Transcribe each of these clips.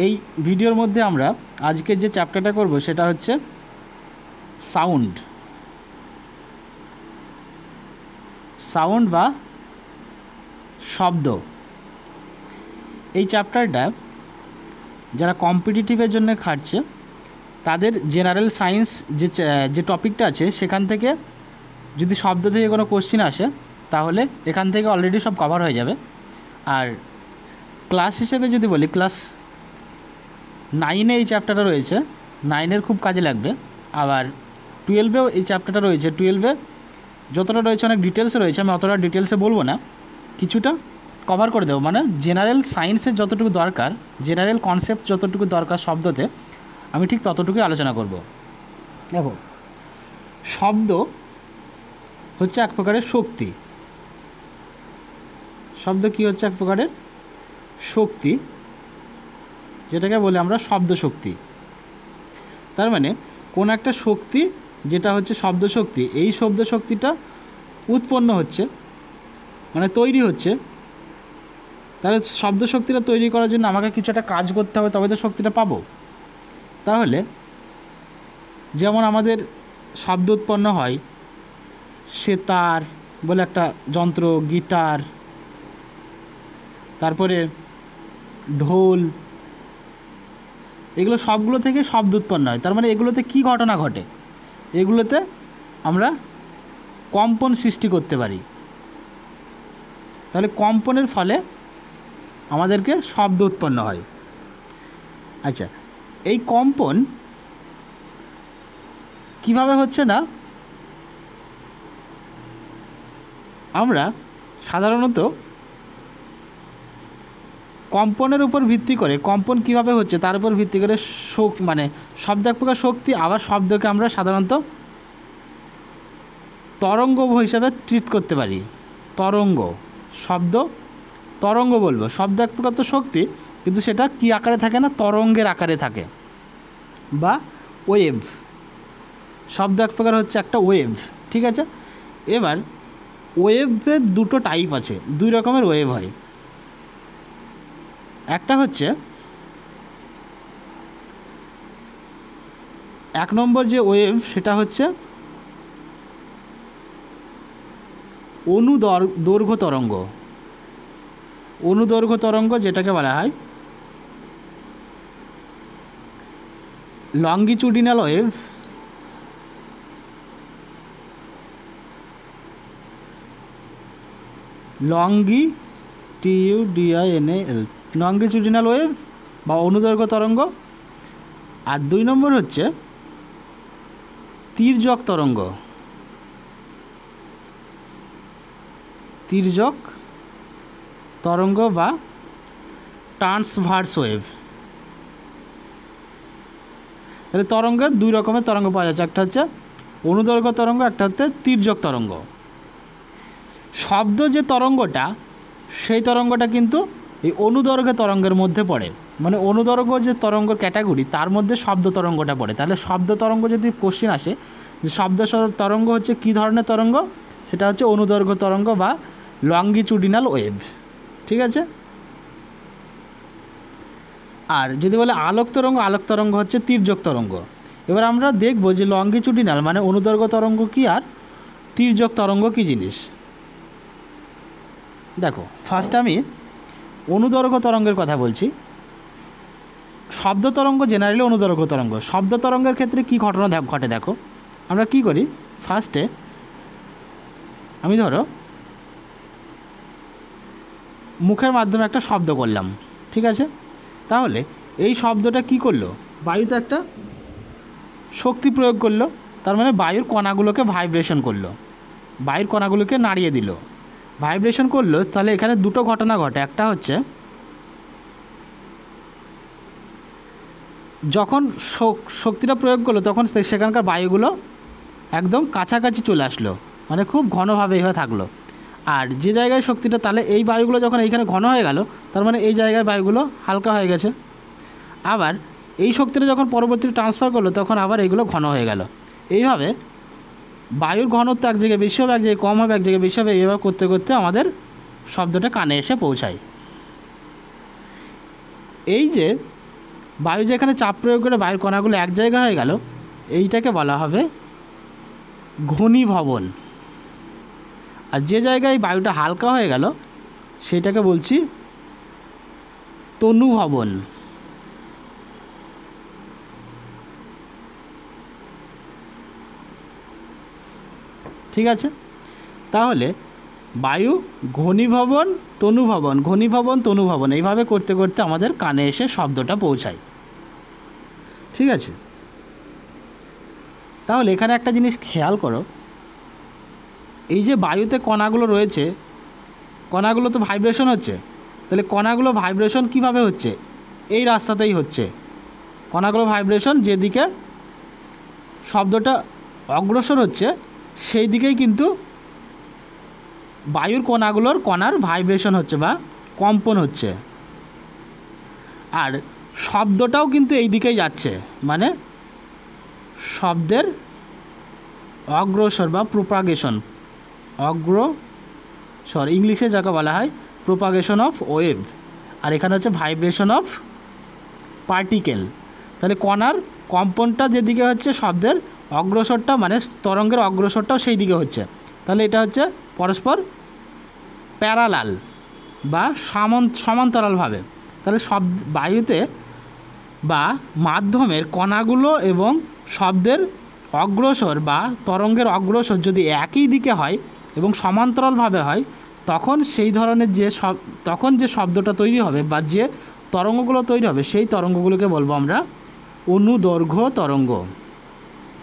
এই ভিডিওর মধ্যে আমরা আজকে যে চ্যাপ্টারটা করব সেটা হচ্ছে সাউন্ড বা শব্দ। এই চ্যাপ্টারটা যারা কম্পিটিটিভের জন্য খাটছে তাদের জেনারেল সায়েন্স যে টপিকটা আছে সেখান থেকে যদি শব্দ থেকে কোনো কোশ্চিন আসে তাহলে এখান থেকে অলরেডি সব কভার হয়ে যাবে। আর ক্লাস হিসেবে যদি বলি, ক্লাস 9-এ এই চ্যাপ্টারটা রয়েছে, 9-এর খুব কাজে লাগবে। আবার 12-এও এই চ্যাপ্টারটা রয়েছে, 12-এ যতটা রয়েছে অনেক ডিটেলসে রয়েছে, আমি অতটা ডিটেলসে বলবো না, কিছুটা কভার করে দেবো। মানে জেনারেল সায়েন্সের যতটুকু দরকার, জেনারেল কনসেপ্ট যতটুকু দরকার শব্দতে, আমি ঠিক ততটুকুই আলোচনা করব। দেখো, শব্দ হচ্ছে এক প্রকারের শক্তি। শব্দ কি হচ্ছে? এক প্রকারের শক্তি, যেটাকে বলি আমরা শব্দ শক্তি। তার মানে কোন একটা শক্তি যেটা হচ্ছে শব্দ শক্তি, এই শব্দ শক্তিটা উৎপন্ন হচ্ছে, মানে তৈরি হচ্ছে। তাহলে শব্দ শক্তিটা তৈরি করার জন্য আমাকে কিছু একটা কাজ করতে হবে, তবে তো শক্তিটা পাবো। তাহলে যেমন আমাদের শব্দ উৎপন্ন হয় সেতার বলে একটা যন্ত্র, গিটার, তারপরে ঢোল, এগুলো সবগুলো থেকে শব্দ উৎপন্ন হয়। তার মানে এগুলোতে কি ঘটনা ঘটে? এগুলোতে আমরা কম্পন সৃষ্টি করতে পারি। তাহলে কম্পনের ফলে আমাদেরকে শব্দ উৎপন্ন হয়। আচ্ছা, এই কম্পন কিভাবে হচ্ছে না, আমরা সাধারণত কম্পনের উপর ভিত্তি করে, কম্পন কিভাবে হচ্ছে তার উপর ভিত্তি করে মানে শব্দ এক প্রকার শক্তি। আবার শব্দকে আমরা সাধারণত তরঙ্গ হিসাবে ট্রিট করতে পারি। তরঙ্গ, শব্দ তরঙ্গ বলবো। শব্দ এক প্রকার তো শক্তি, কিন্তু সেটা কি আকারে থাকে না, তরঙ্গের আকারে থাকে, বা ওয়েভ। শব্দ এক প্রকার হচ্ছে একটা ওয়েভ, ঠিক আছে। এবার ওয়েভের দুটো টাইপ আছে, দুই রকমের ওয়েভ হয়। একটা হচ্ছে এক নম্বর যে ওয়েভ, সেটা হচ্ছে অনুদৈর্ঘ্য তরঙ্গ। অনুদৈর্ঘ্য তরঙ্গ যেটাকে বলা হয় লঙ্গিচুডিনাল ওয়েভ, লঙ্গিচুডিনাল ওয়েভ বা অনুদৈর্ঘ্য তরঙ্গ। আর 2 নম্বর হচ্ছে তির্যক তরঙ্গ। তির্যক তরঙ্গ বা ট্রান্সভার্স ওয়েভ। তাহলে তরঙ্গের 2 রকমের তরঙ্গ পাওয়া যাচ্ছে, একটা হচ্ছে অনুদৈর্ঘ্য তরঙ্গ, একটা হচ্ছে তির্যক তরঙ্গ। শব্দ যে তরঙ্গটা, সেই তরঙ্গটা কিন্তু এই অনুদৈর্ঘ্য তরঙ্গের মধ্যে পড়ে। মানে অনুদৈর্ঘ্য যে তরঙ্গ ক্যাটাগরি, তার মধ্যে শব্দ তরঙ্গটা পড়ে। তাহলে শব্দ তরঙ্গ যদি কোশ্চেন আসে যে শব্দ তরঙ্গ হচ্ছে কী ধরনের তরঙ্গ, সেটা হচ্ছে অনুদৈর্ঘ্য তরঙ্গ বা লঙ্গিচুডিনাল ওয়েভ, ঠিক আছে। আর যদি বলে আলোক তরঙ্গ, আলোক তরঙ্গ হচ্ছে তির্যক তরঙ্গ। এবার আমরা দেখব যে লঙ্গিচুডিনাল মানে অনুদৈর্ঘ্য তরঙ্গ কী আর তির্যক তরঙ্গ কী জিনিস। দেখো, ফার্স্ট আমি অনুদৈর্ঘ্য তরঙ্গের কথা বলছি। শব্দ তরঙ্গ জেনারেলি অনুদৈর্ঘ্য তরঙ্গ। শব্দ তরঙ্গের ক্ষেত্রে কী ঘটনা ঘটে দেখো, আমরা কি করি, ফার্স্টে আমি ধরো মুখের মাধ্যমে একটা শব্দ করলাম, ঠিক আছে। তাহলে এই শব্দটা কি করলো, বায়ুতে একটা শক্তি প্রয়োগ করলো। তার মানে বায়ুর কণাগুলোকে ভাইব্রেশন করলো, বায়ুর কণাগুলোকে নাড়িয়ে দিল, ভাইব্রেশন করলো। তাহলে এখানে দুটো ঘটনা ঘটে। একটা হচ্ছে যখন শক্তিটা প্রয়োগ করলো তখন সেখানকার বায়ুগুলো একদম কাছাকাছি চলে আসলো, মানে খুব ঘনভাবে এইভাবে থাকলো। আর যে জায়গায় শক্তিটা, তাহলে এই বায়ুগুলো যখন এইখানে ঘন হয়ে গেল, তার মানে এই জায়গায় বায়ুগুলো হালকা হয়ে গেছে। আবার এই শক্তিটা যখন পরবর্তীতে ট্রান্সফার করলো, তখন আবার এইগুলো ঘন হয়ে গেল। এইভাবে বায়ুর ঘনত্ব এক জায়গায় বেশি হবে, এক জায়গায় কম হবে, এক জায়গায় বেশি হবে, এইভাবে করতে করতে আমাদের শব্দটা কানে এসে পৌঁছায়। এই যে বায়ু যেখানে চাপ প্রয়োগ করে বায়ুর কণাগুলো এক জায়গা হয়ে গেল, এইটাকে বলা হবে ঘনীভবন। আর যে জায়গায় বায়ুটা হালকা হয়ে গেল সেটাকে বলছি তনুভবন। ঠিক আছে, তাহলে বায়ু ঘনীভবন তনুভবন, ঘনীভবন তনুভবন, এইভাবে করতে করতে আমাদের কানে এসে শব্দটা পৌঁছায়। ঠিক আছে, তাহলে এখানে একটা জিনিস খেয়াল করো, এই যে বায়ুতে কণাগুলো রয়েছে, কণাগুলো তো ভাইব্রেশন হচ্ছে, তাহলে কণাগুলো ভাইব্রেশন কিভাবে হচ্ছে? এই রাস্তাতেই হচ্ছে। কণাগুলো ভাইব্রেশন যেদিকে শব্দটা অগ্রসর হচ্ছে সেই দিকেই কিন্তু বায়ুর কণার ভাইব্রেশন হচ্ছে বা কম্পন হচ্ছে। আর শব্দটাও কিন্তু এই দিকেই যাচ্ছে, মানে শব্দের অগ্রসর বা প্রোপাগেশন, অগ্রসর ইংলিশে যাকে বলা হয় প্রোপাগেশন অফ ওয়েভ, আর এখানে হচ্ছে ভাইব্রেশন অফ পার্টিকেল। তাহলে কণার কম্পনটা যেদিকে হচ্ছে শব্দের অগ্রসরটা মানে তরঙ্গের অগ্রসরটাও সেই দিকে হচ্ছে। তাহলে এটা হচ্ছে পরস্পর প্যারালাল বা সমান্তরালভাবে। তাহলে বায়ুতে বা মাধ্যমের কণাগুলো এবং শব্দের অগ্রসর বা তরঙ্গের অগ্রসর যদি একই দিকে হয় এবং সমান্তরালভাবে হয়, তখন সেই ধরনের তখন যে শব্দটা তৈরি হবে বা যে তরঙ্গগুলো তৈরি হবে সেই তরঙ্গগুলোকে বলবো আমরা অনুদৈর্ঘ্য তরঙ্গ।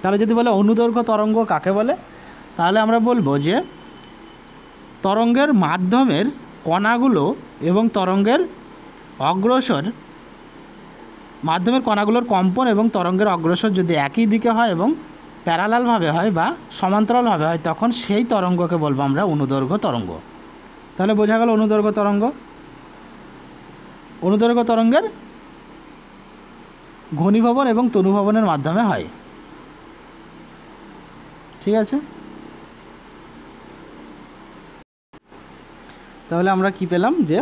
তাহলে যদি বলে অনুদৈর্ঘ্য তরঙ্গ কাকে বলে, তাহলে আমরা বলবো যে তরঙ্গের মাধ্যমের কণাগুলো এবং তরঙ্গের অগ্রসর, মাধ্যমের কণাগুলোর কম্পন এবং তরঙ্গের অগ্রসর যদি একই দিকে হয় এবং প্যারালালভাবে হয় বা সমান্তরালভাবে হয়, তখন সেই তরঙ্গকে বলবো আমরা অনুদৈর্ঘ্য তরঙ্গ। তাহলে বোঝা গেল অনুদৈর্ঘ্য তরঙ্গ। অনুদৈর্ঘ্য তরঙ্গের ঘনীভবন এবং তনুভবনের মাধ্যমে হয়। ঠিক আছে, তাহলে আমরা কি পেলাম যে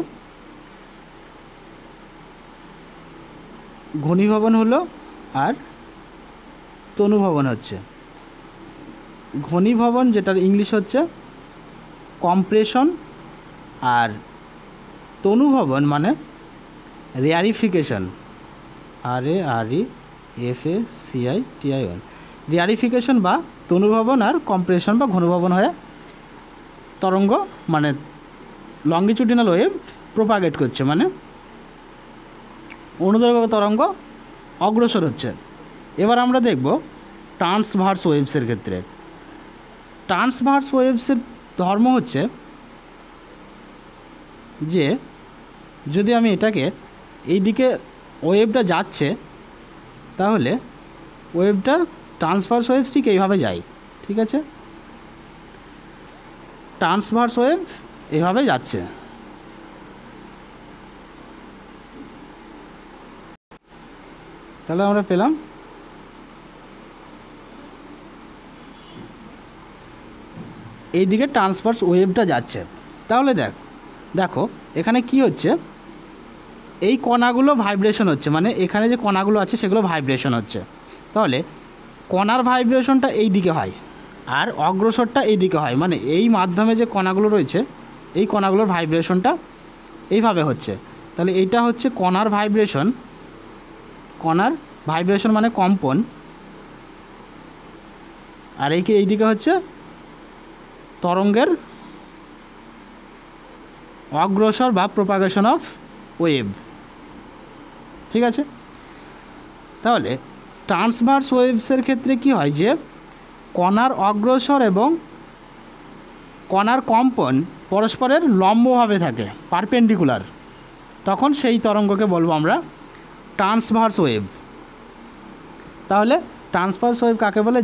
ঘনীভবন হলো আর তনুভবন হচ্ছে। ঘনীভবন যেটার ইংলিশ হচ্ছে কম্প্রেশন, আর তনুভবন মানে রেয়ারিফিকেশন, RAREFACITION, রেয়ারিফিকেশন বা তনুভবন আর কম্প্রেশন বা ঘনীভবন হয়ে তরঙ্গ মানে লঙ্গিচুডিনাল ওয়েভ প্রোপাগেট করছে, মানে অনুদৈর্ঘ্য তরঙ্গ অগ্রসর হচ্ছে। এবার আমরা দেখব ট্রান্সভার্স ওয়েভসের ক্ষেত্রে। ট্রান্সভার্স ওয়েভসের ধর্ম হচ্ছে যে যদি আমি এটাকে এই দিকে ওয়েভটা যাচ্ছে, তাহলে ওয়েভটা ট্রান্সভার্স ওয়েভস ঠিক এইভাবে যায়। ঠিক আছে, ট্রান্সভার্স ওয়েভ এভাবে যাচ্ছে। তাহলে আমরা পেলাম এই দিকে ট্রান্সভার্স ওয়েভটা যাচ্ছে। তাহলে দেখো এখানে কি হচ্ছে, এই কণাগুলো ভাইব্রেশন হচ্ছে, মানে এখানে যে কণাগুলো আছে সেগুলো ভাইব্রেশন হচ্ছে। তাহলে কণার ভাইব্রেশনটা এই দিকে হয় আর অগ্রসরটা এই দিকে হয়, মানে এই মাধ্যমে যে কণাগুলো রয়েছে এই কণাগুলোর ভাইব্রেশনটা এইভাবে হচ্ছে। তাহলে এইটা হচ্ছে কণার ভাইব্রেশন, কণার ভাইব্রেশন মানে কম্পন, আর এই দিকে হচ্ছে তরঙ্গের অগ্রসর বা প্রোপাগেশন অফ ওয়েভ। ঠিক আছে, তাহলে ট্রান্সভার্স ওয়েভসের ক্ষেত্রে কি হয় যে কণার অগ্রসর এবং কণার কম্পন পরস্পরের লম্বভাবে থাকে, পারপেন্ডিকুলার, তখন সেই তরঙ্গকে বলবো আমরা ট্রান্সভার্স ওয়েভ। তাহলে ট্রান্সভার্স ওয়েভ কাকে বলে,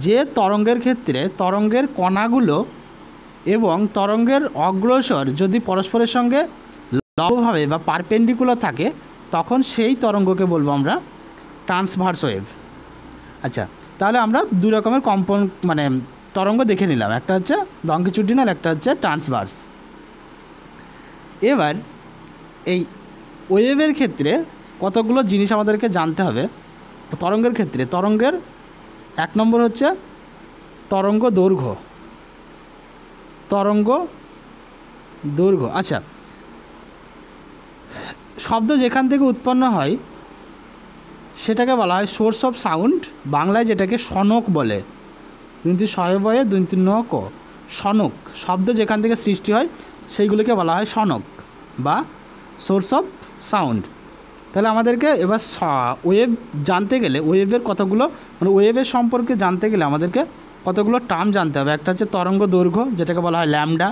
যে তরঙ্গের ক্ষেত্রে তরঙ্গের কণাগুলো এবং তরঙ্গের অগ্রসর যদি পরস্পরের সঙ্গে লম্বভাবে বা পারপেন্ডিকুলার থাকে, তখন সেই তরঙ্গকে বলবো আমরা ট্রান্সভার্স ওয়েভ। আচ্ছা, তাহলে আমরা দুই রকমের কম্পন মানে তরঙ্গ দেখে নিলাম, একটা হচ্ছে লঙ্গিচুডিনাল, একটা হচ্ছে ট্রান্সভার্স। এবার এই ওয়েভের ক্ষেত্রে কতগুলো জিনিস আমাদেরকে জানতে হবে তরঙ্গের ক্ষেত্রে। তরঙ্গের 1 নম্বর হচ্ছে তরঙ্গ দৈর্ঘ্য। তরঙ্গ দৈর্ঘ্য, আচ্ছা, শব্দ যেখান থেকে উৎপন্ন হয় সেটাকে বলা হয় সোর্স অফ সাউন্ড, বাংলায় যেটাকে সনক বলে। কিন্তু শয়বয়ে দুই ন ক, সনক। শব্দ যেখান থেকে সৃষ্টি হয় সেইগুলোকে বলা হয় সনক বা সোর্স অফ সাউন্ড। তাহলে আমাদেরকে এবার ওয়েভ জানতে গেলে, ওয়েভের কতগুলো মানে ওয়েভের সম্পর্কে জানতে গেলে আমাদেরকে কতগুলো টার্ম জানতে হবে। একটা হচ্ছে তরঙ্গ দৈর্ঘ্য, যেটাকে বলা হয় ল্যামডা।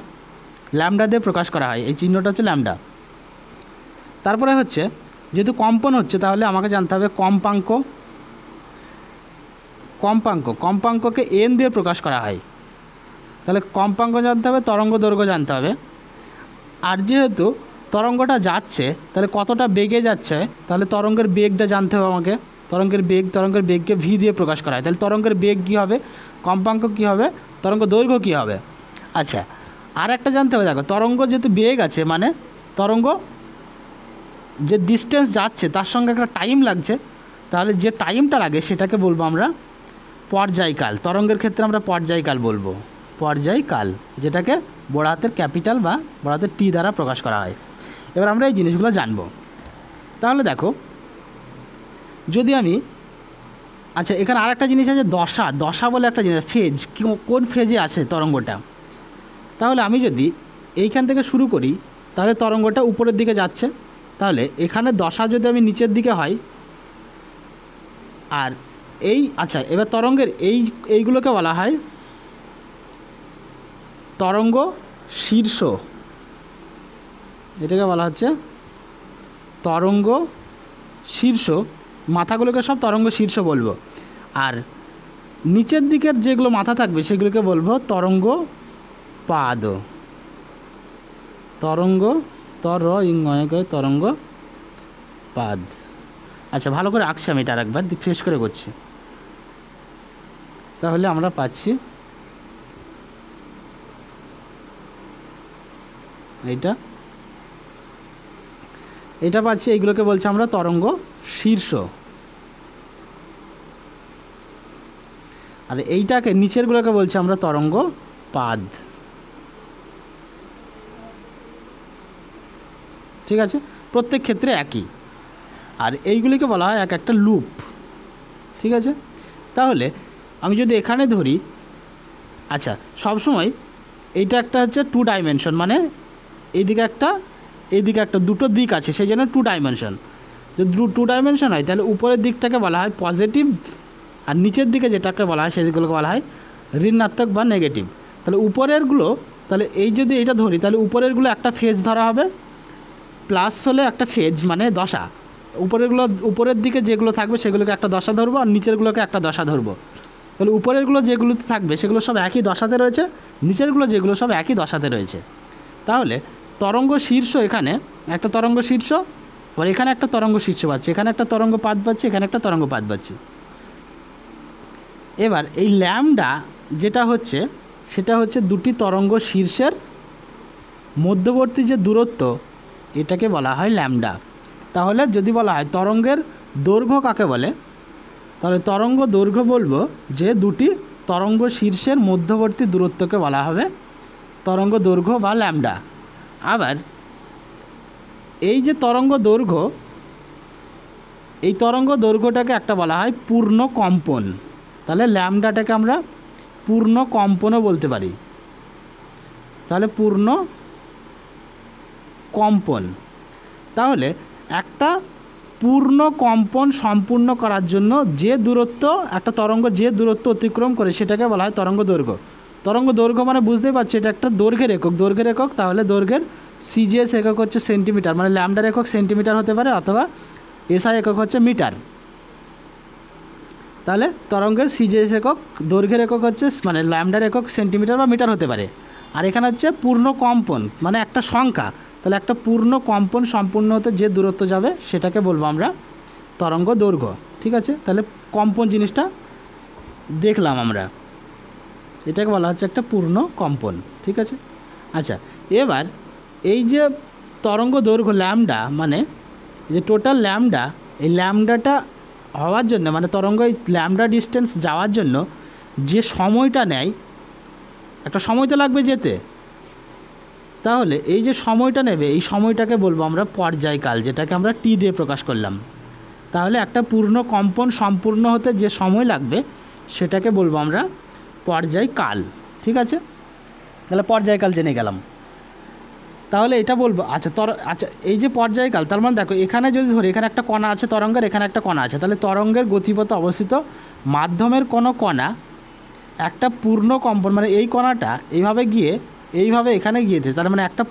ল্যামডা দিয়ে প্রকাশ করা হয়, এই চিহ্নটা হচ্ছে ল্যামডা। তারপরে হচ্ছে যেহেতু কম্পন হচ্ছে তাহলে আমাকে জানতে হবে কম্পাঙ্ক। কম্পাঙ্ককে এন দিয়ে প্রকাশ করা হয়, তাহলে কম্পাঙ্ক জানতে হবে, তরঙ্গ দৈর্ঘ্য জানতে হবে। আর যেহেতু তরঙ্গটা যাচ্ছে তাহলে কতটা বেগে যাচ্ছে, তাহলে তরঙ্গের বেগটা জানতে হবে আমাকে। তরঙ্গের বেগকে ভি দিয়ে প্রকাশ করা হয়, তাহলে তরঙ্গের বেগ কী হবে, কম্পাঙ্ক কী হবে, তরঙ্গ দৈর্ঘ্য কী হবে। আচ্ছা, আর একটা জানতে হবে, দেখো তরঙ্গ যেহেতু বেগ আছে মানে তরঙ্গ যে ডিস্টেন্স যাচ্ছে তার সঙ্গে একটা টাইম লাগছে, তাহলে যে টাইমটা লাগে সেটাকে বলবো আমরা পর্যায়কাল। তরঙ্গের ক্ষেত্রে আমরা পর্যায়কাল বলবো, পর্যায়কাল, যেটাকে বড় হাতের ক্যাপিটাল বা বড় হাতের টি দ্বারা প্রকাশ করা হয়। এবার আমরা এই জিনিসগুলো জানবো। তাহলে দেখো যদি আমি, আচ্ছা এখানে আর একটা জিনিস আছে দশা বলে একটা জিনিস, ফেজ, কোন ফেজে আছে তরঙ্গটা। তাহলে আমি যদি এইখান থেকে শুরু করি তাহলে তরঙ্গটা উপরের দিকে যাচ্ছে, তাহলে এখানে দশা যদি আমি নিচের দিকে হয়, আর এই, আচ্ছা এবার তরঙ্গের এইগুলোকে বলা হয় তরঙ্গ শীর্ষ, এটাকে বলা হচ্ছে তরঙ্গ শীর্ষ। মাথাগুলোকে সব তরঙ্গ শীর্ষ বলবো, আর নিচের দিকের যেগুলো মাথা থাকবে সেগুলোকে বলবো তরঙ্গ পাদ। তরঙ্গ তরঙ্গ পাদ। আচ্ছা ভালো করে আঁকছি আমি এটা আরেকবার ফ্রেশ করে করছি, তাহলে আমরা পাচ্ছি এটা পাচ্ছি, এইগুলোকে বলছি আমরা তরঙ্গ শীর্ষ। আর এইটাকে নিচেরগুলোকে বলছি আমরা তরঙ্গ পাদ। ঠিক আছে, প্রত্যেক ক্ষেত্রে একই। আর এইগুলিকে বলা হয় এক একটা লুপ। ঠিক আছে, তাহলে আমি যদি এখানে ধরি, আচ্ছা সবসময় এইটা একটা হচ্ছে 2 ডাইমেনশন, মানে এইদিকে একটা দুটো দিক আছে, সেই জন্য 2 ডাইমেনশন। যদি 2 ডাইমেনশন হয় তাহলে উপরের দিকটাকে বলা হয় পজিটিভ, আর নিচের দিকে যেটাকে বলা হয় সেগুলোকে বলা হয় ঋণাত্মক বা নেগেটিভ। তাহলে উপরেরগুলো, তাহলে এই যদি এইটা ধরি তাহলে উপরেরগুলো একটা ফেজ ধরা হবে, প্লাস হলে একটা ফেজ মানে দশা। উপরের দিকে যেগুলো থাকবে সেগুলোকে একটা দশা ধরবো, আর নিচেরগুলোকে একটা দশা ধরবো। তাহলে উপরেরগুলো যেগুলোতে থাকবে সেগুলো সব একই দশাতে রয়েছে, নিচেরগুলো যেগুলো সব একই দশাতে রয়েছে। তাহলে তরঙ্গ শীর্ষ, এখানে একটা তরঙ্গ শীর্ষ, আর এখানে একটা তরঙ্গ শীর্ষ পাচ্ছি, এখানে একটা তরঙ্গ পাদ পাচ্ছি, এখানে একটা তরঙ্গ পাদ পাচ্ছি। এবার এই ল্যামডা যেটা হচ্ছে সেটা হচ্ছে দুটি তরঙ্গ শীর্ষের মধ্যবর্তী যে দূরত্ব, এটাকে বলা হয় ল্যামডা। তাহলে যদি বলা হয় তরঙ্গের দৈর্ঘ্য কাকে বলে, তাহলে তরঙ্গ দৈর্ঘ্য বলবো যে দুটি তরঙ্গ শীর্ষের মধ্যবর্তী দূরত্বকে বলা হবে তরঙ্গ দৈর্ঘ্য বা ল্যামডা। আবার এই যে তরঙ্গ দৈর্ঘ্য, এই তরঙ্গ দৈর্ঘ্যটাকে একটা বলা হয় পূর্ণ কম্পন। তাহলে ল্যামডাটাকে আমরা পূর্ণ কম্পনও বলতে পারি। তাহলে পূর্ণ কম্পন, তাহলে একটা পূর্ণ কম্পন সম্পূর্ণ করার জন্য যে দূরত্ব একটা তরঙ্গ যে দূরত্ব অতিক্রম করে সেটাকে বলা হয় তরঙ্গ দৈর্ঘ্য। তরঙ্গ দৈর্ঘ্য মানে বুঝতেই পারছি এটা একটা দৈর্ঘ্যের একক। তাহলে দৈর্ঘ্যের সিজিএস একক হচ্ছে সেন্টিমিটার, মানে ল্যামডার একক সেন্টিমিটার হতে পারে, অথবা এসআই একক হচ্ছে মিটার। তাহলে তরঙ্গের সিজিএস একক, দৈর্ঘ্যের একক হচ্ছে মানে ল্যামডার একক সেন্টিমিটার বা মিটার হতে পারে। আর এখানে হচ্ছে পূর্ণ কম্পন মানে একটা সংখ্যা, তাহলে একটা পূর্ণ কম্পন সম্পূর্ণ হতে যে দূরত্ব যাবে সেটাকে বলবো আমরা তরঙ্গ দৈর্ঘ্য। ঠিক আছে, তাহলে কম্পন জিনিসটা দেখলাম আমরা, এটাকে বলা হচ্ছে একটা পূর্ণ কম্পন। ঠিক আছে, আচ্ছা এবার এই যে তরঙ্গ দৈর্ঘ্য ল্যামডা, মানে যে টোটাল ল্যামডা এই ল্যামডাটা হওয়ার জন্য মানে তরঙ্গ এই ল্যামডা ডিস্টেন্স যাওয়ার জন্য যে সময়টা নেয়, একটা সময় তো লাগবে যেতে, তাহলে এই যে সময়টা নেবে এই সময়টাকে বলবো আমরা পর্যায়কাল, যেটাকে আমরা টি দিয়ে প্রকাশ করলাম। তাহলে একটা পূর্ণ কম্পন সম্পূর্ণ হতে যে সময় লাগবে সেটাকে বলবো আমরা পর্যায়কাল। ঠিক আছে, তাহলে পর্যায়কাল জেনে গেলাম। তাহলে এটা বলবো আচ্ছা এই যে পর্যায়কাল, তার মানে দেখো এখানে যদি ধরি এখানে একটা কণা আছে তরঙ্গের, এখানে একটা কণা আছে, তাহলে তরঙ্গের গতিপথে অবস্থিত মাধ্যমের কোনো কণা একটা পূর্ণ কম্পন মানে এই কণাটা এইভাবে এখানে গিয়েছে, তার মানে একটা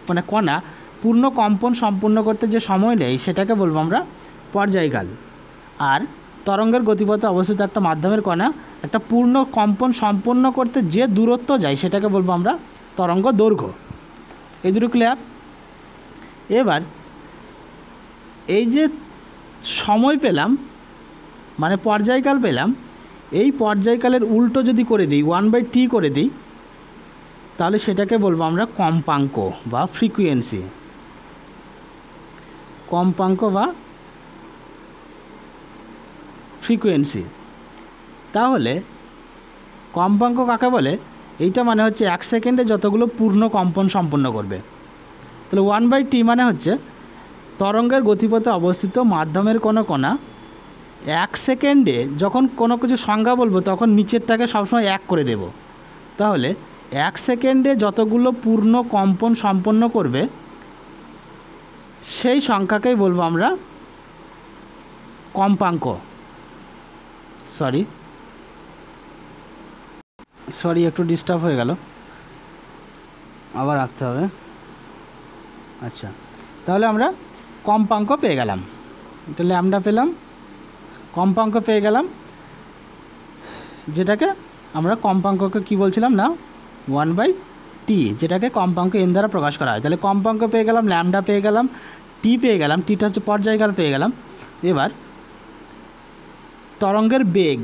মানে কণা পূর্ণ কম্পন সম্পূর্ণ করতে যে সময় নেই সেটাকে বলবো আমরা পর্যায়কাল। আর তরঙ্গের গতিপথে অবস্থিত একটা মাধ্যমের কণা একটা পূর্ণ কম্পন সম্পন্ন করতে যে দূরত্ব যায় সেটাকে বলবো আমরা তরঙ্গ দৈর্ঘ্য। এই দুটো ক্লিয়ার? এবার এই যে সময় পেলাম মানে পর্যায়কাল পেলাম, এই পর্যায়কালের উল্টো যদি করে দিই 1/t করে দিই, তাহলে সেটাকে বলবো আমরা কম্পাঙ্ক বা ফ্রিকোয়েন্সি। কম্পাঙ্ক বা ফ্রিকোয়েন্সি। তাহলে কম্পাঙ্ক কাকে বলে? এইটা মানে হচ্ছে 1 সেকেন্ডে যতগুলো পূর্ণ কম্পন সম্পন্ন করবে। তাহলে 1/t মানে হচ্ছে তরঙ্গের গতিপথে অবস্থিত মাধ্যমের কোনো কণা 1 সেকেন্ডে, যখন কোনো কিছু সংজ্ঞা বলবো তখন নিচেরটাকে সবসময় 1 করে দেব। তাহলে 1 সেকেন্ডে যতগুলো পূর্ণ কম্পন সম্পন্ন করবে সেই সংখ্যাকেই বলবো আমরা কম্পাঙ্ক। সরি একটু ডিস্টার্ব হয়ে গেল, আবার রাখতে হবে। আচ্ছা, তাহলে আমরা কম্পাঙ্ক পেয়ে গেলাম, এটা ল্যামডা পেলাম, কম্পাঙ্ক পেয়ে গেলাম, যেটাকে আমরা কম্পাঙ্ককে কি বলছিলাম না 1/t, যেটাকে কম্পাঙ্ক n দ্বারা প্রকাশ করা হয়। তাহলে কম্পাঙ্ক পেয়ে গেলাম, ল্যামডা পেয়ে গেলাম, টি পেয়ে গেলাম, টিটা হচ্ছে পর্যায়কাল পেয়ে গেলাম। এবার তরঙ্গের বেগ,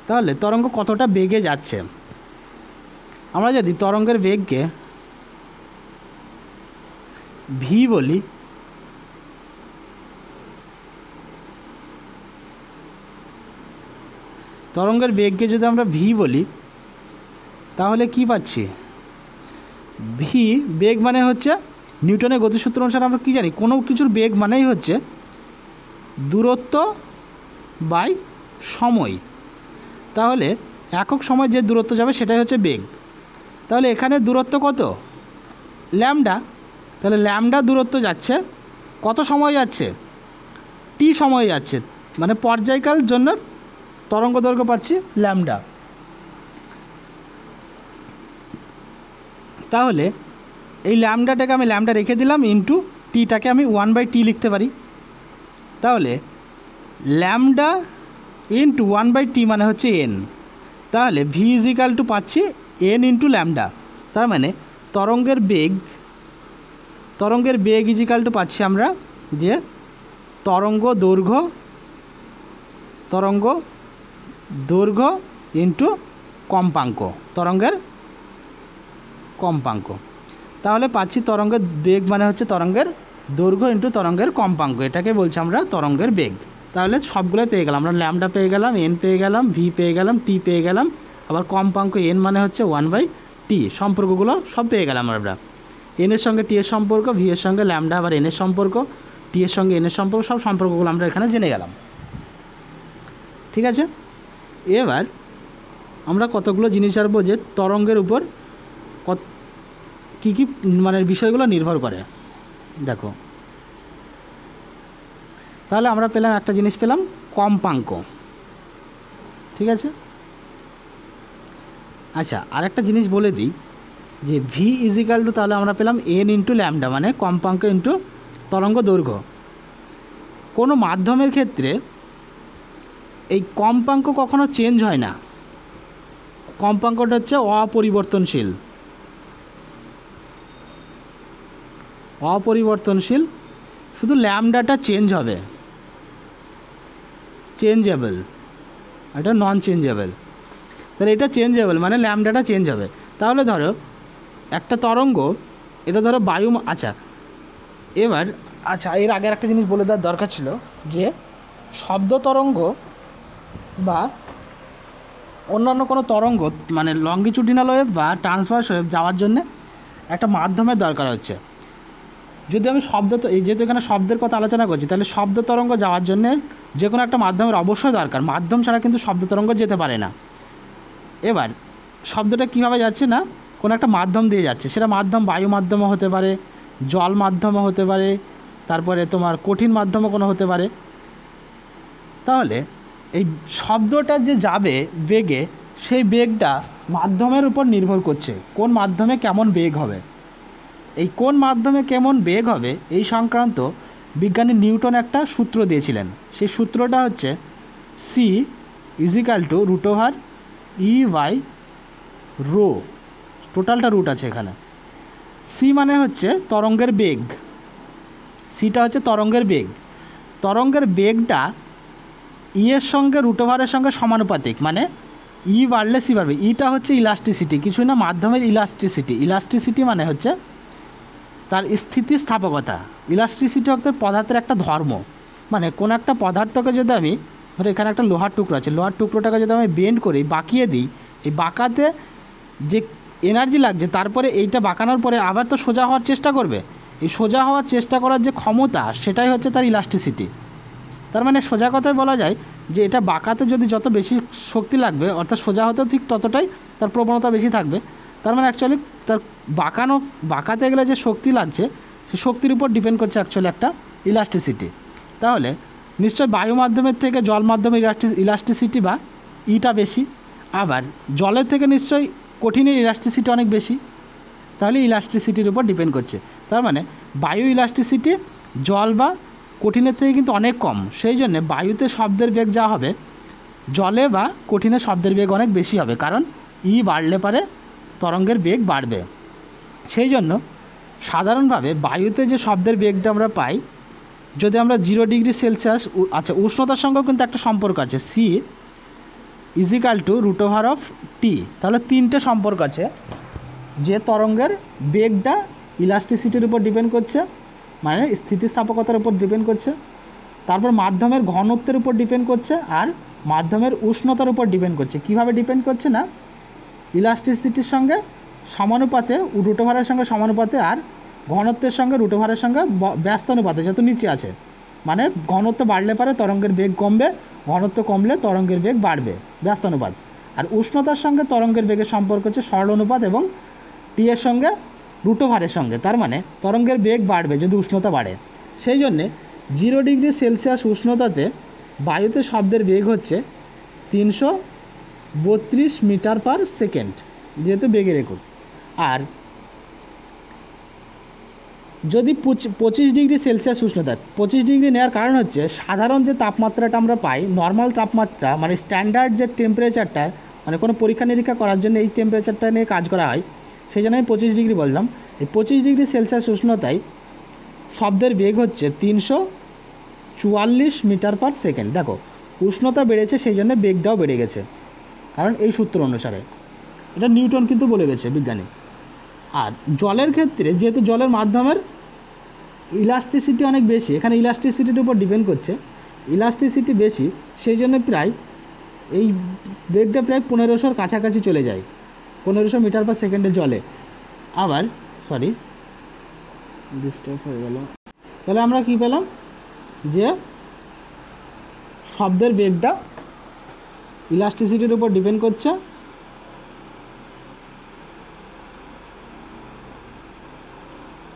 তাহলে তরঙ্গ কতটা বেগে যাচ্ছে, আমরা যদি তরঙ্গের বেগকে ভি বলি, তরঙ্গের বেগকে যদি আমরা ভি বলি তাহলে কি পাচ্ছি? ভি বেগ মানে হচ্ছে নিউটনের গতিসূত্র অনুসারে আমরা কি জানি, কোনো কিছুর বেগ মানেই হচ্ছে দূরত্ব বাই সময়। তাহলে একক সময় যে দূরত্ব যাবে সেটাই হচ্ছে বেগ। তাহলে এখানে দূরত্ব কত? ল্যামডা। তাহলে ল্যামডা দূরত্ব যাচ্ছে, কত সময় যাচ্ছে? টি সময় যাচ্ছে, মানে পর্যায়কাল জন্য তরঙ্গ দৈর্ঘ্য পাচ্ছি ল্যামডা। তাহলে এই ল্যামডাটাকে আমি ল্যামডা রেখে দিলাম, ইন্টু টিটাকে আমি 1/t লিখতে পারি। তাহলে ল্যামডা ইন্টু 1/t মানে হচ্ছে n। তাহলে ভি ইজিক্যাল টু পাচ্ছি n ইন্টু ল্যামডা। তার মানে তরঙ্গের বেগ ইজিক্যাল টু পাচ্ছি আমরা যে তরঙ্গ দৈর্ঘ্য ইন্টু কম্পাঙ্ক, তরঙ্গের কম্পাঙ্ক। তাহলে পাচ্ছি তরঙ্গের বেগ মানে হচ্ছে তরঙ্গের দৈর্ঘ্য ইন্টু তরঙ্গের কম্পাঙ্ক, এটাকে বলছি আমরা তরঙ্গের বেগ। তাহলে সবগুলোই পেয়ে গেলাম, আমরা ল্যামডা পেয়ে গেলাম, এন পেয়ে গেলাম, ভি পেয়ে গেলাম, টি পেয়ে গেলাম, আবার কম্পাঙ্ক এন মানে হচ্ছে 1/t, সম্পর্কগুলো সব পেয়ে গেলাম আমরা। এন এর সঙ্গে টি এর সম্পর্ক, ভি এর সঙ্গে ল্যামডা আবার এন এর সম্পর্ক, টি এর সঙ্গে এন এর সম্পর্ক, সব সম্পর্কগুলো আমরা এখানে জেনে গেলাম। ঠিক আছে, এবার আমরা কতগুলো জিনিস জানবো যে তরঙ্গের উপর কী মানে বিষয়গুলো নির্ভর করে। দেখো, তাহলে আমরা পেলাম একটা জিনিস পেলাম কম্পাঙ্ক। ঠিক আছে, আচ্ছা আর একটা জিনিস বলে দিই যে ভি ইজিক্যাল টু, তাহলে আমরা পেলাম এন ইন্টু ল্যামডা মানে কম্পাঙ্ক ইন্টু তরঙ্গ দৈর্ঘ্য। কোনো মাধ্যমের ক্ষেত্রে এই কম্পাঙ্ক কখনো চেঞ্জ হয় না, কম্পাঙ্কটা হচ্ছে অপরিবর্তনশীল, শুধু ল্যামডাটা চেঞ্জ হবে, চেঞ্জেবল, এটা নন চেঞ্জেবল। তাহলে এটা চেঞ্জেবল মানে ল্যামডাটা চেঞ্জ হবে। তাহলে ধরো একটা তরঙ্গ, এটা ধরো আচ্ছা এবার আচ্ছা, এর আগের একটা জিনিস বলে দেওয়ার দরকার ছিল যে শব্দ তরঙ্গ বা অন্যান্য কোনো তরঙ্গ মানে লঙ্গিচুডিনাল ওয়েভ বা ট্রান্সভার্স ওয়েভ যাওয়ার জন্যে একটা মাধ্যমের দরকার হচ্ছে। যদি আমি যেহেতু এখানে শব্দের কথা আলোচনা করছি, তাহলে শব্দ তরঙ্গ যাওয়ার জন্যে যে কোনো একটা মাধ্যমের অবশ্যই দরকার। মাধ্যম ছাড়া কিন্তু শব্দ তরঙ্গ যেতে পারে না। এবার শব্দটা কীভাবে যাচ্ছে না, কোনো একটা মাধ্যম দিয়ে যাচ্ছে, সেটা মাধ্যম বায়ু মাধ্যমও হতে পারে, জল মাধ্যমও হতে পারে, তারপরে তোমার কঠিন মাধ্যমও কোনো হতে পারে। তাহলে এই শব্দটা যে যাবে বেগে, সেই বেগটা মাধ্যমের উপর নির্ভর করছে কোন মাধ্যমে কেমন বেগ হবে। এই কোন মাধ্যমে কেমন বেগ হবে এই সংক্রান্ত বিজ্ঞানী নিউটন একটা সূত্র দিয়েছিলেন। সেই সূত্রটা হচ্ছে C is equal to root over E by rho, টোটালটা রুট আছে এখানে। সি মানে হচ্ছে তরঙ্গের বেগ, সিটা হচ্ছে তরঙ্গের বেগ। তরঙ্গের বেগটা ই এর সঙ্গে রুট ওভারের সঙ্গে সমানুপাতিক, মানে ই বাড়লে সি বাড়বে। ইটা হচ্ছে ইলাস্টিসিটি, কিছুই না, মাধ্যমের ইলাস্টিসিটি। ইলাস্টিসিটি মানে হচ্ছে তার স্থিতিস্থাপকতা। ইলাস্টিসিটি হচ্ছে পদার্থের একটা ধর্ম। মানে কোনো একটা পদার্থকে যদি আমি ধরো এখানে একটা লোহার টুকরো আছে, লোহার টুকরোটাকে যদি আমি বেন্ড করি, বাঁকিয়ে দিই, এই বাঁকাতে যে এনার্জি লাগছে, তারপরে এইটা বাঁকানোর পরে আবার তো সোজা হওয়ার চেষ্টা করবে। এই সোজা হওয়ার চেষ্টা করার যে ক্ষমতা, সেটাই হচ্ছে তার ইলাস্টিসিটি। তার মানে সোজা কথায় বলা যায় যে এটা বাঁকাতে যদি যত বেশি শক্তি লাগবে, অর্থাৎ সোজা হতেও ঠিক ততটাই তার প্রবণতা বেশি থাকবে। তার মানে অ্যাকচুয়ালি তার বাঁকাতে গেলে যে শক্তি লাগছে, সেই শক্তির উপর ডিপেন্ড করছে অ্যাকচুয়ালি একটা ইলাস্টিসিটি। তাহলে নিশ্চয় বায়ু মাধ্যমের থেকে জল মাধ্যমের ইলাস্টিসিটি বা ইটা বেশি, আবার জলের থেকে নিশ্চয়ই কঠিনের ইলাস্টিসিটি অনেক বেশি। তাহলে ইলাস্টিসিটির উপর ডিপেন্ড করছে। তার মানে বায়ু ইলাস্টিসিটি জল বা কঠিনের থেকে কিন্তু অনেক কম। সেই জন্যে বায়ুতে শব্দের বেগ যা হবে, জলে বা কঠিনে শব্দের বেগ অনেক বেশি হবে, কারণ ই বাড়লে পারে তরঙ্গের বেগ বাড়বে। সেই জন্য সাধারণভাবে বায়ুতে যে শব্দের বেগটা আমরা পাই, যদি আমরা 0 ডিগ্রি সেলসিয়াস, আচ্ছা উষ্ণতার সঙ্গেও কিন্তু একটা সম্পর্ক আছে, C is equal to root over of T. তাহলে 3টে সম্পর্ক আছে, যে তরঙ্গের বেগটা ইলাস্টিসিটির উপর ডিপেন্ড করছে, মানে স্থিতিস্থাপকতার উপর ডিপেন্ড করছে, তারপর মাধ্যমের ঘনত্বের উপর ডিপেন্ড করছে, আর মাধ্যমের উষ্ণতার উপর ডিপেন্ড করছে। কিভাবে ডিপেন্ড করছে না, ইলাস্টিসিটির সঙ্গে সমানুপাতে, রুট ওভারের সঙ্গে সমানুপাতে, আর ঘনত্বের সঙ্গে রুট ওভারের সঙ্গে ব্যস্তানুপাতে, যেহেতু নিচে আছে। মানে ঘনত্ব বাড়লে পারে তরঙ্গের বেগ কমবে, ঘনত্ব কমলে তরঙ্গের বেগ বাড়বে, ব্যস্তানুপাত। আর উষ্ণতার সঙ্গে তরঙ্গের বেগের সম্পর্ক হচ্ছে সরল অনুপাত, এবং টি এর সঙ্গে রুট ওভারের সঙ্গে। তার মানে তরঙ্গের বেগ বাড়বে যদি উষ্ণতা বাড়ে। সেই জন্যে 0 ডিগ্রি সেলসিয়াস উষ্ণতাতে বায়ুতে শব্দের বেগ হচ্ছে 332 মিটার পার সেকেন্ড, যেহেতু বেগের একক। আর যদি 25 ডিগ্রি সেলসিয়াস উষ্ণতা, 25 ডিগ্রি নেওয়ার কারণ হচ্ছে সাধারণ যে তাপমাত্রাটা আমরা পাই, নর্মাল তাপমাত্রা, মানে স্ট্যান্ডার্ড যে টেম্পারেচারটা, মানে কোনো পরীক্ষা নিরীক্ষা করার জন্য এই টেম্পারেচারটা নিয়ে কাজ করা হয়, সেই জন্য আমি 25 ডিগ্রি বললাম। এই 25 ডিগ্রি সেলসিয়াস উষ্ণতায় শব্দের বেগ হচ্ছে 344 মিটার পার সেকেন্ড। দেখো উষ্ণতা বেড়েছে, সেই জন্য বেগটাও বেড়ে গেছে, কারণ এই সূত্র অনুসারে। এটা নিউটন কিন্তু বলে গেছে, বিজ্ঞানী। আর জলের ক্ষেত্রে যেহেতু জলের মাধ্যমের ইলাস্টিসিটি অনেক বেশি, এখানে ইলাস্টিসিটির উপর ডিপেন্ড করছে, ইলাস্টিসিটি বেশি, সেই জন্য প্রায় এই বেগটা প্রায় 1500-র কাছাকাছি চলে যায়, 1500 মিটার পার সেকেন্ডে জলে। আবার ডিস্টার্ব হয়ে গেল। তাহলে আমরা কি পেলাম, যে শব্দের বেগটা ইলাস্টিসিটির উপর ডিপেন্ড করছে,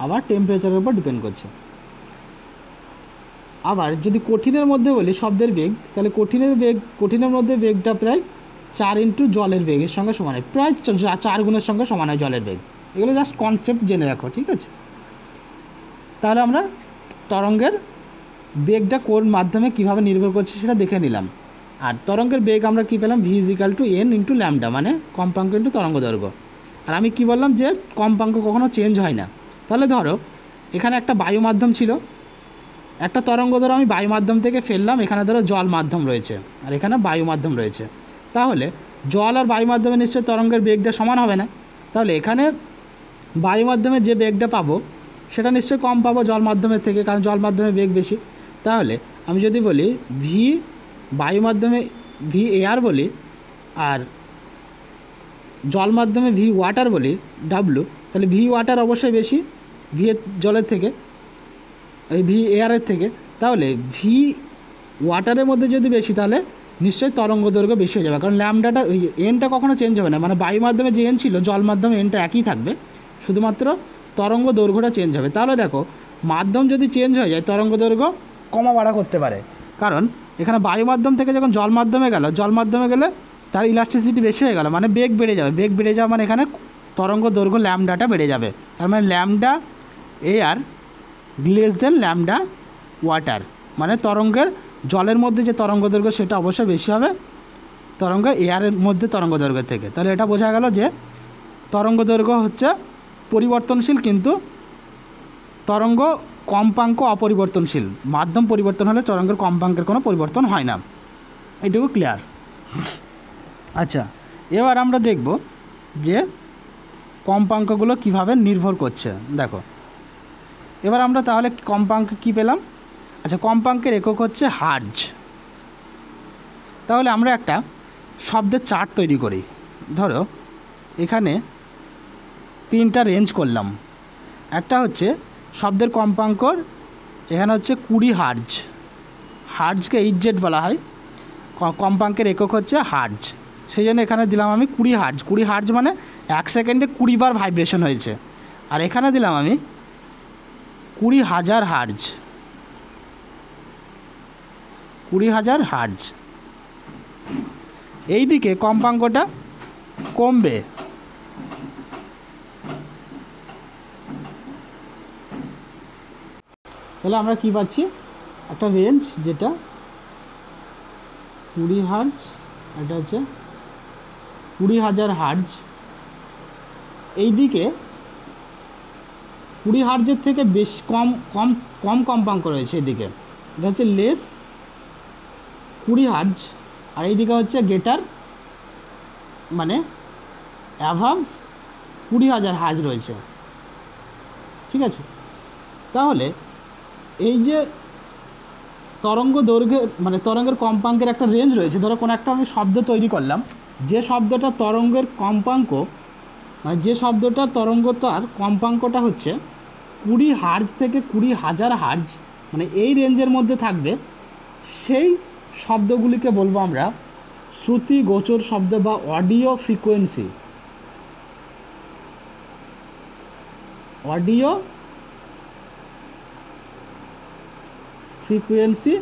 আবার টেম্পারেচারের উপর ডিপেন্ড করছে। আবার যদি কঠিনের মধ্যে বলি শব্দের বেগ, তাহলে কঠিনের মধ্যে বেগটা প্রায় 4 ইন্টু জলের বেগের সঙ্গে সমান হয়, প্রায় 4 গুণের সঙ্গে সমান হয় জলের বেগ। এগুলো জাস্ট কনসেপ্ট জেনে রাখো, ঠিক আছে? তাহলে আমরা তরঙ্গের বেগটা কোন মাধ্যমে কীভাবে নির্ভর করছে সেটা দেখে নিলাম। আর তরঙ্গের বেগ আমরা কী পেলাম, V equal to N into lambda, মানে কম্পাঙ্ক ইন্টু তরঙ্গ দৈর্ঘ্য। আর আমি কি বললাম যে কম্পাঙ্ক কখনো চেঞ্জ হয় না। তাহলে ধরো এখানে একটা বায়ু মাধ্যম ছিল, একটা তরঙ্গ ধরো আমি বায়ু মাধ্যম থেকে ফেললাম, এখানে ধরো জল মাধ্যম রয়েছে, আর এখানে বায়ু মাধ্যম রয়েছে। তাহলে জল আর বায়ু মাধ্যমে নিশ্চয়ই তরঙ্গের বেগটা সমান হবে না। তাহলে এখানে বায়ু মাধ্যমে যে বেগটা পাবো, সেটা নিশ্চয়ই কম পাবো জল মাধ্যমের থেকে, কারণ জল মাধ্যমে বেগ বেশি। তাহলে আমি যদি বলি ভি বায়ু মাধ্যমে ভি এয়ার বলি, আর জল মাধ্যমে ভি ওয়াটার বলি ডাব্লু, তাহলে ভি ওয়াটার অবশ্যই বেশি ভি জলের থেকে, এই ভি এয়ারের থেকে। তাহলে ভি ওয়াটারের মধ্যে যদি বেশি, তাহলে নিশ্চয়ই তরঙ্গ দৈর্ঘ্য বেশি হয়ে যাবে, কারণ ল্যামডাটা ওই এনটা কখনো চেঞ্জ হবে না, মানে বায়ু মাধ্যমে যে এন ছিল জল মাধ্যমে এনটা একই থাকবে, শুধুমাত্র তরঙ্গ দৈর্ঘ্যটা চেঞ্জ হবে। তাহলে দেখো মাধ্যম যদি চেঞ্জ হয়ে যায় তরঙ্গ দৈর্ঘ্য কমা বাড়া করতে পারে, কারণ এখানে বায়ু মাধ্যম থেকে যখন জল মাধ্যমে গেল, জল মাধ্যমে গেলে তার ইলাস্টিসিটি বেশি হয়ে গেল, মানে বেগ বেড়ে যাবে, বেগ বেড়ে যাওয়া মানে এখানে তরঙ্গ দৈর্ঘ্য ল্যামডাটা বেড়ে যাবে। তার মানে lambda air less than lambda water, মানে তরঙ্গের জলের মধ্যে যে তরঙ্গ দৈর্ঘ্য সেটা অবশ্যই বেশি হবে তরঙ্গ এয়ারের মধ্যে তরঙ্গ দৈর্ঘ্যের থেকে। তাহলে এটা বোঝা গেল যে তরঙ্গ দৈর্ঘ্য হচ্ছে পরিবর্তনশীল, কিন্তু তরঙ্গ কম্পাঙ্ক অপরিবর্তনশীল। মাধ্যম পরিবর্তন হলে তরঙ্গের কম্পাঙ্কের কোনো পরিবর্তন হয় না, এটুকু ক্লিয়ার। আচ্ছা, এবার আমরা দেখব যে কম্পাঙ্কগুলো কিভাবে নির্ভর করছে। দেখো এবার আমরা তাহলে কম্পাঙ্ক কি পেলাম? আচ্ছা, কম্পাঙ্কের একক হচ্ছে হার্জ। তাহলে আমরা একটা শব্দের চার্ট তৈরি করি। ধরো এখানে 3টা রেঞ্জ করলাম। একটা হচ্ছে শব্দের কম্পাঙ্কর, এখানে হচ্ছে 20 হার্জ, হার্জকে এইচজেড বলা হয়, কম্পাঙ্কের একক হচ্ছে হার্জ, সেই জন্য এখানে দিলাম আমি 20 হার্জ। 20 হার্জ মানে 1 সেকেন্ডে 20 বার ভাইব্রেশন হয়েছে। আর এখানে দিলাম আমি 20,000 হার্জ, 20,000 হার্জ। এই দিকে কম্পাঙ্কটা কমবে, তাহলে আমরা কি পাচ্ছি? একটা রেঞ্জ যেটা 20 হার্জ, এটা হচ্ছে 20,000 হার্জ। এই দিকে 20 হার্জের থেকে বেশ কম কম কম কম্পাঙ্ক রয়েছে এদিকে, এটা হচ্ছে লেস 20 হার্জ। আর এইদিকে হচ্ছে গেটার, মানে অ্যাভাব 20,000 হার্জ রয়েছে, ঠিক আছে। তাহলে এই যে তরঙ্গ দৈর্ঘ্যের মানে তরঙ্গের কম্পাঙ্কের একটা রেঞ্জ রয়েছে। ধরো কোনো একটা আমি শব্দ তৈরি করলাম, যে শব্দটা তরঙ্গের কম্পাঙ্ক, মানে যে শব্দটার তরঙ্গটার কম্পাঙ্কটা হচ্ছে 20 হার্জ থেকে 20,000 হার্জ, মানে এই রেঞ্জের মধ্যে থাকবে, সেই শব্দগুলিকে বলবো আমরা শ্রুতি গোচর শব্দ বা audio frequency, audio frequency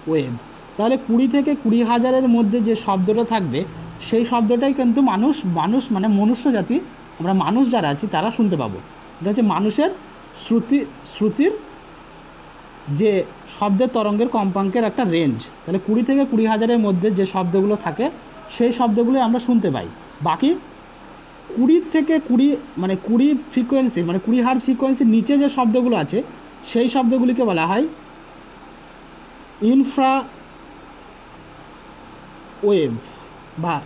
wave. তাহলে 20 থেকে 20,000-এর মধ্যে যে শব্দটা থাকবে সেই শব্দটাই কিন্তু মানুষ মানে মনুষ্য জাতি, আমরা মানুষ যারা আছি তারা শুনতে পাবো। এটা হচ্ছে মানুষের শ্রুতির যে শব্দের তরঙ্গের কম্পাঙ্কের একটা রেঞ্জ। তাহলে 20 থেকে 20,000-এর মধ্যে যে শব্দগুলো থাকে সেই শব্দগুলো আমরা শুনতে পাই। বাকি 20 থেকে 20 মানে 20 ফ্রিকোয়েন্সি মানে 20 হার্জ ফ্রিকোয়েন্সির নিচে যে শব্দগুলো আছে সেই শব্দগুলিকে বলা হয় ইনফ্রা ওয়েভ বা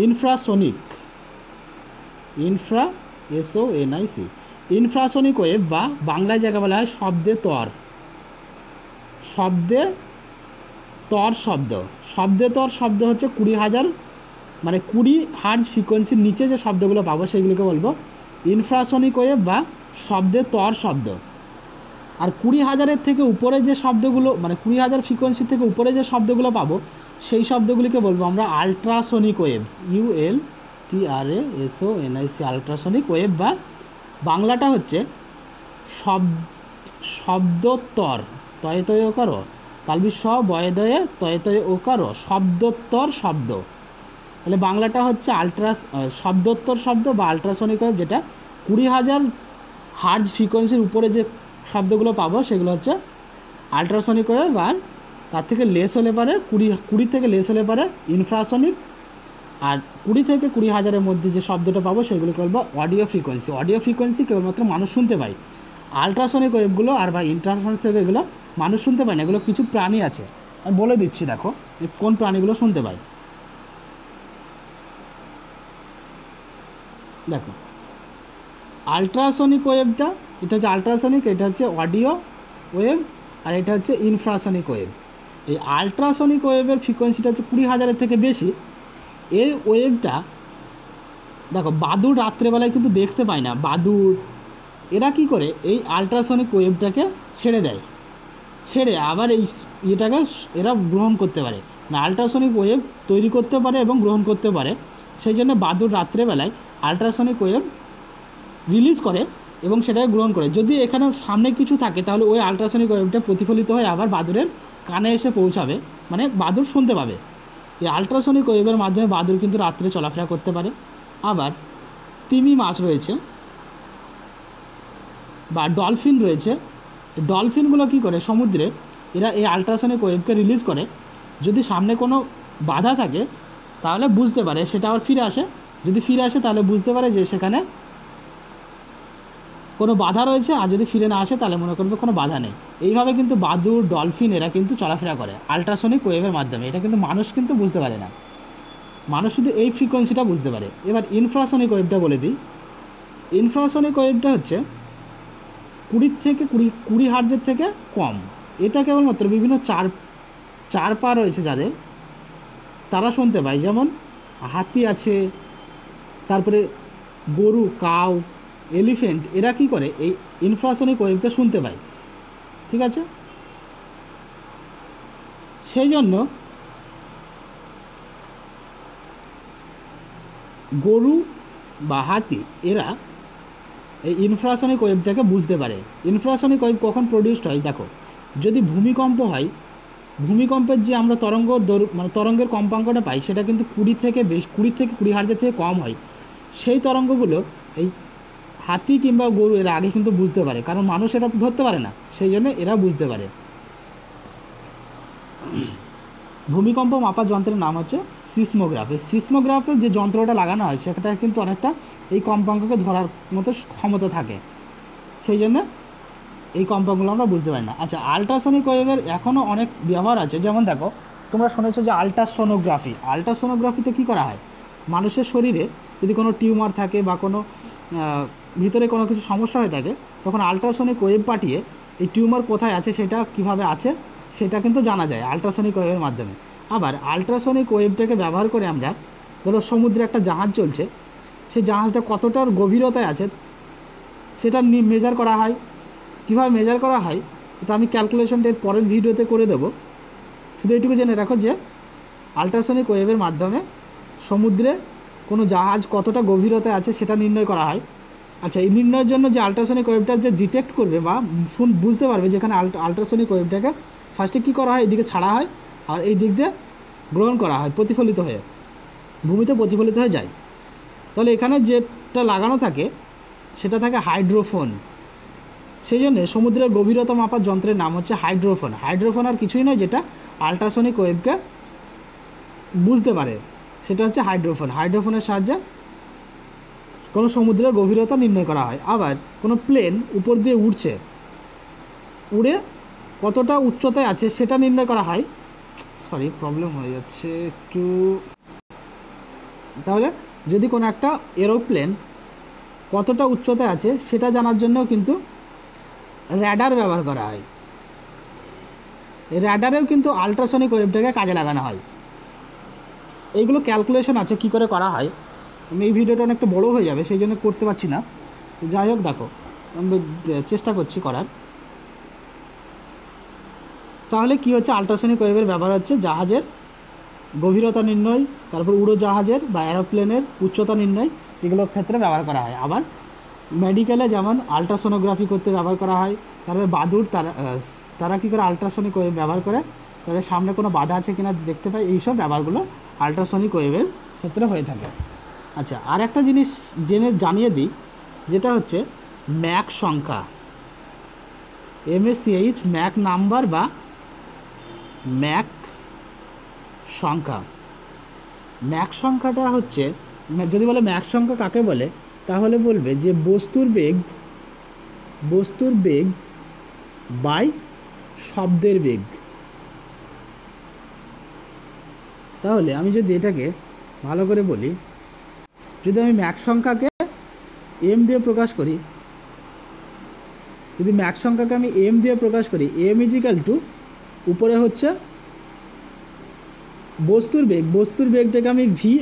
ইনফ্রাসনিক, SONIC, ইনফ্রাসনিক ওয়েভ বা বাংলায় যাকে বলা হয় শব্দের তর, শব্দের তর শব্দ। শব্দের তর শব্দ হচ্ছে 20,000 মানে 20 হার্জ ফ্রিকোয়েন্সির নিচে যে শব্দগুলো পাবো সেইগুলোকে বলবো ইনফ্রাসনিক ওয়েভ বা শব্দের তর শব্দ। আর 20,000-এর থেকে উপরে যে শব্দগুলো মানে 20,000 ফ্রিকোয়েন্সি থেকে উপরে যে শব্দগুলো পাবো সেই শব্দগুলিকে বলবো আমরা ultrasonic wave, ULTRASONIC, ultrasonic wave বা বাংলাটা হচ্ছে শব্দোত্তর, তয়ে তয়ে ওকার তালবির সহ বয়েদয়ে তয়ে তয়ে ওকার শব্দোত্তর শব্দ। তাহলে বাংলাটা হচ্ছে শব্দোত্তর শব্দ বা আলট্রাসনিক ওয়েভ, যেটা 20,000 হার্জ ফ্রিকোয়েন্সির উপরে যে শব্দগুলো পাবো সেগুলো হচ্ছে আলট্রাসনিক ওয়েভ, আর তার থেকে লেস হলে পারে 20 থেকে লেস হলে পারে ইনফ্রাসনিক, আর 20 থেকে 20,000-এর মধ্যে যে শব্দটা পাবো সেগুলোকে বলবো অডিও ফ্রিকোয়েন্সি। অডিও ফ্রিকোয়েন্সি কেবলমাত্র মানুষ শুনতে পায়। আলট্রাসনিক ওয়েভগুলো আর বা ইনফ্রাসনিক এগুলো মানুষ শুনতে পায় না, এগুলো কিছু প্রাণী আছে, আমি বলে দিচ্ছি দেখো কোন প্রাণীগুলো শুনতে পায়। দেখো আলট্রাসনিক ওয়েভটা, এটা হচ্ছে আলট্রাসনিক, এটা হচ্ছে অডিও ওয়েভ, আর এটা হচ্ছে ইনফ্রাসনিক ওয়েভ। এই আলট্রাসনিক ওয়েভের ফ্রিকোয়েন্সিটা হচ্ছে 20,000-এর থেকে বেশি। এই ওয়েভটা দেখো বাদুড় রাত্রেবেলায় কিন্তু দেখতে পায় না, বাদুড় এরা কী করে এই আলট্রাসনিক ওয়েভটাকে ছেড়ে দেয়, ছেড়ে আবার এই ইয়েটাকে এরা গ্রহণ করতে পারে, না আলট্রাসনিক ওয়েভ তৈরি করতে পারে এবং গ্রহণ করতে পারে। সেই জন্য বাদুড় রাত্রেবেলায় আলট্রাসনিক ওয়েভ রিলিজ করে এবং সেটাকে গ্রহণ করে। যদি এখানে সামনে কিছু থাকে তাহলে ওই আলট্রাসনিক ওয়েভটা প্রতিফলিত হয়ে আবার বাদুড়ের কানে এসে পৌঁছাবে, মানে বাদুড় শুনতে পাবে। এই আলট্রাসনিক ওয়েভের মাধ্যমে বাদুড় কিন্তু রাত্রে চলাফেরা করতে পারে। আবার তিমি মাছ রয়েছে বা ডলফিন রয়েছে, ডলফিনগুলো কী করে সমুদ্রে এরা এই আলট্রাসনিক ওয়েভকে রিলিজ করে। যদি সামনে কোনো বাধা থাকে তাহলে বুঝতে পারে, সেটা আবার ফিরে আসে, যদি ফিরে আসে তাহলে বুঝতে পারে যে সেখানে কোনো বাধা রয়েছে, আর যদি ফিরে না আসে তাহলে মনে করবে কোনো বাধা নেই। এইভাবে কিন্তু বাদুড় ডলফিন এরা কিন্তু চলাফেরা করে আলট্রাসনিক ওয়েভের মাধ্যমে। এটা কিন্তু মানুষ কিন্তু বুঝতে পারে না, মানুষ শুধু এই ফ্রিকোয়েন্সিটা বুঝতে পারে। এবার ইনফ্রাসনিক ওয়েভটা বলে দিই। ইনফ্রাসনিক ওয়েভটা হচ্ছে 20 হার্জের থেকে কম। এটা কেবলমাত্র বিভিন্ন চার পা রয়েছে যাদের, তারা শুনতে পায়। যেমন হাতি আছে, তারপরে গরু, কাউ, এলিফেন্ট, এরা কী করে এই ইনফ্রাসনিক ওয়েভকে শুনতে পায়, ঠিক আছে। সেই জন্য গরু বা হাতি এরা এই ইনফ্রাসনিক ওয়েভটাকে বুঝতে পারে। ইনফ্রাসনিক ওয়েভ কখন প্রডিউসড হয় দেখো, যদি ভূমিকম্প হয়, ভূমিকম্পের যে আমরা মানে তরঙ্গের কম্পাঙ্কটা পাই সেটা কিন্তু 20 থেকে 20 হার্জের থেকে কম হয়। সেই তরঙ্গগুলো এই হাতি কিংবা গরু এরা আগে কিন্তু বুঝতে পারে, কারণ মানুষ এটা তো ধরতে পারে না, সেই জন্য এরা বুঝতে পারে। ভূমিকম্প মাপার যন্ত্রের নাম হচ্ছে সিসমোগ্রাফ। এই সিসমোগ্রাফের যে যন্ত্রটা লাগানো হয় সেটা কিন্তু অনেকটা এই কম্পাঙ্ককে ধরার মতো ক্ষমতা থাকে, সেই জন্য এই কম্পাঙ্কগুলো আমরা বুঝতে পারি না। আচ্ছা, আলট্রাসনিক ওয়েভের এখনও অনেক ব্যবহার আছে। যেমন দেখো, তোমরা শুনেছো যে আলট্রাসোনোগ্রাফি। আলট্রাসোনোগ্রাফিতে কী করা হয়, মানুষের শরীরে যদি কোনো টিউমার থাকে বা কোনো ভিতরে কোনো কিছু সমস্যা হয়ে থাকে, তখন আলট্রাসনিক ওয়েভ পাঠিয়ে এই টিউমার কোথায় আছে সেটা কিভাবে আছে সেটা কিন্তু জানা যায় আলট্রাসনিক ওয়েভের মাধ্যমে। আবার আলট্রাসনিক ওয়েভটাকে ব্যবহার করে আমরা, ধরো সমুদ্রে একটা জাহাজ চলছে, সেই জাহাজটা কতটার গভীরতায় আছে সেটা মেজার করা হয়। কীভাবে মেজার করা হয় এটা আমি ক্যালকুলেশনটা পরের ভিডিওতে করে দেবো। শুধু এইটুকু জেনে রাখো যে আলট্রাসনিক ওয়েভের মাধ্যমে সমুদ্রে কোনো জাহাজ কতটা গভীরতায় আছে সেটা নির্ণয় করা হয়। আচ্ছা, এই নির্ণয়ের জন্য যে আলট্রাসনিক ওয়েভটা যে ডিটেক্ট করবে বা বুঝতে পারবে যেখানে আলট্রাসনিক ওয়েভটাকে ফার্স্টে কী করা হয়, এদিকে ছাড়া হয় আর এই দিক দিয়ে গ্রহণ করা হয়, প্রতিফলিত হয়ে ভূমিতে প্রতিফলিত হয়ে যায়। তাহলে এখানে যেটা লাগানো থাকে সেটা থাকে হাইড্রোফোন। সেই জন্যে সমুদ্রের গভীরতা মাপার যন্ত্রের নাম হচ্ছে হাইড্রোফোন। হাইড্রোফোন আর কিছুই নয়, যেটা আলট্রাসনিক ওয়েভকে বুঝতে পারে, সেটা হচ্ছে হাইড্রোফোন। হাইড্রোফোনের সাহায্যে কোনো সমুদ্রের গভীরতা নির্ণয় করা হয়। আবার কোনো প্লেন উপর দিয়ে উড়ছে, উড়ে কতটা উচ্চতায় আছে সেটা নির্ণয় করা হয়। সরি, প্রবলেম হয়ে যাচ্ছে একটু। তাহলে যদি কোনো একটা এরোপ্লেন কতটা উচ্চতায় আছে সেটা জানার জন্য কিন্তু র্যাডার ব্যবহার করা হয়। এই র্যাডারেও কিন্তু আলট্রাসনিক ওয়েভটাকে কাজে লাগানো হয়। এইগুলো ক্যালকুলেশন আছে কী করে করা হয়। আমি এই ভিডিওটা অনেকটা বড়ো হয়ে যাবে, সেই জন্য করতে পারছি না। যাই হোক, দেখো আমি চেষ্টা করছি করার। তাহলে কি হচ্ছে, আলট্রাসনিক ওয়েভের ব্যবহার হচ্ছে জাহাজের গভীরতা নির্ণয়, তারপর উড়োজাহাজের বা অ্যারোপ্লেনের উচ্চতা নির্ণয়, এগুলোর ক্ষেত্রে ব্যবহার করা হয়। আবার মেডিকেলে যেমন আলট্রাসোনোগ্রাফি করতে ব্যবহার করা হয়। তারপরে বাদুড় তারা কী করে আলট্রাসনিক ওয়েভ ব্যবহার করে তাদের সামনে কোনো বাধা আছে কিনা দেখতে পায়। এইসব ব্যবহারগুলো আলট্রাসনিক ওয়েভের ক্ষেত্রে হয়ে থাকে। আচ্ছা, আর একটা জিনিস জানিয়ে দিই, যেটা হচ্ছে ম্যাক সংখ্যা, MACH, ম্যাক নাম্বার বা ম্যাক সংখ্যা। ম্যাক সংখ্যাটা হচ্ছে, যদি বলে ম্যাক সংখ্যা কাকে বলে, তাহলে বলবে যে বস্তুর বেগ বাই শব্দের বেগ। তাহলে আমি যদি এটাকে ভালো করে বলি, যদি আমি ম্যাক সংখ্যাকে এম দিয়ে প্রকাশ করি, যদি ম্যাক সংখ্যাকে আমি এম দিয়ে প্রকাশ করি, এম ইজিক্যাল টু উপরে হচ্ছে বস্তুর বেগ, বস্তুর বেগটাকে আমি ভি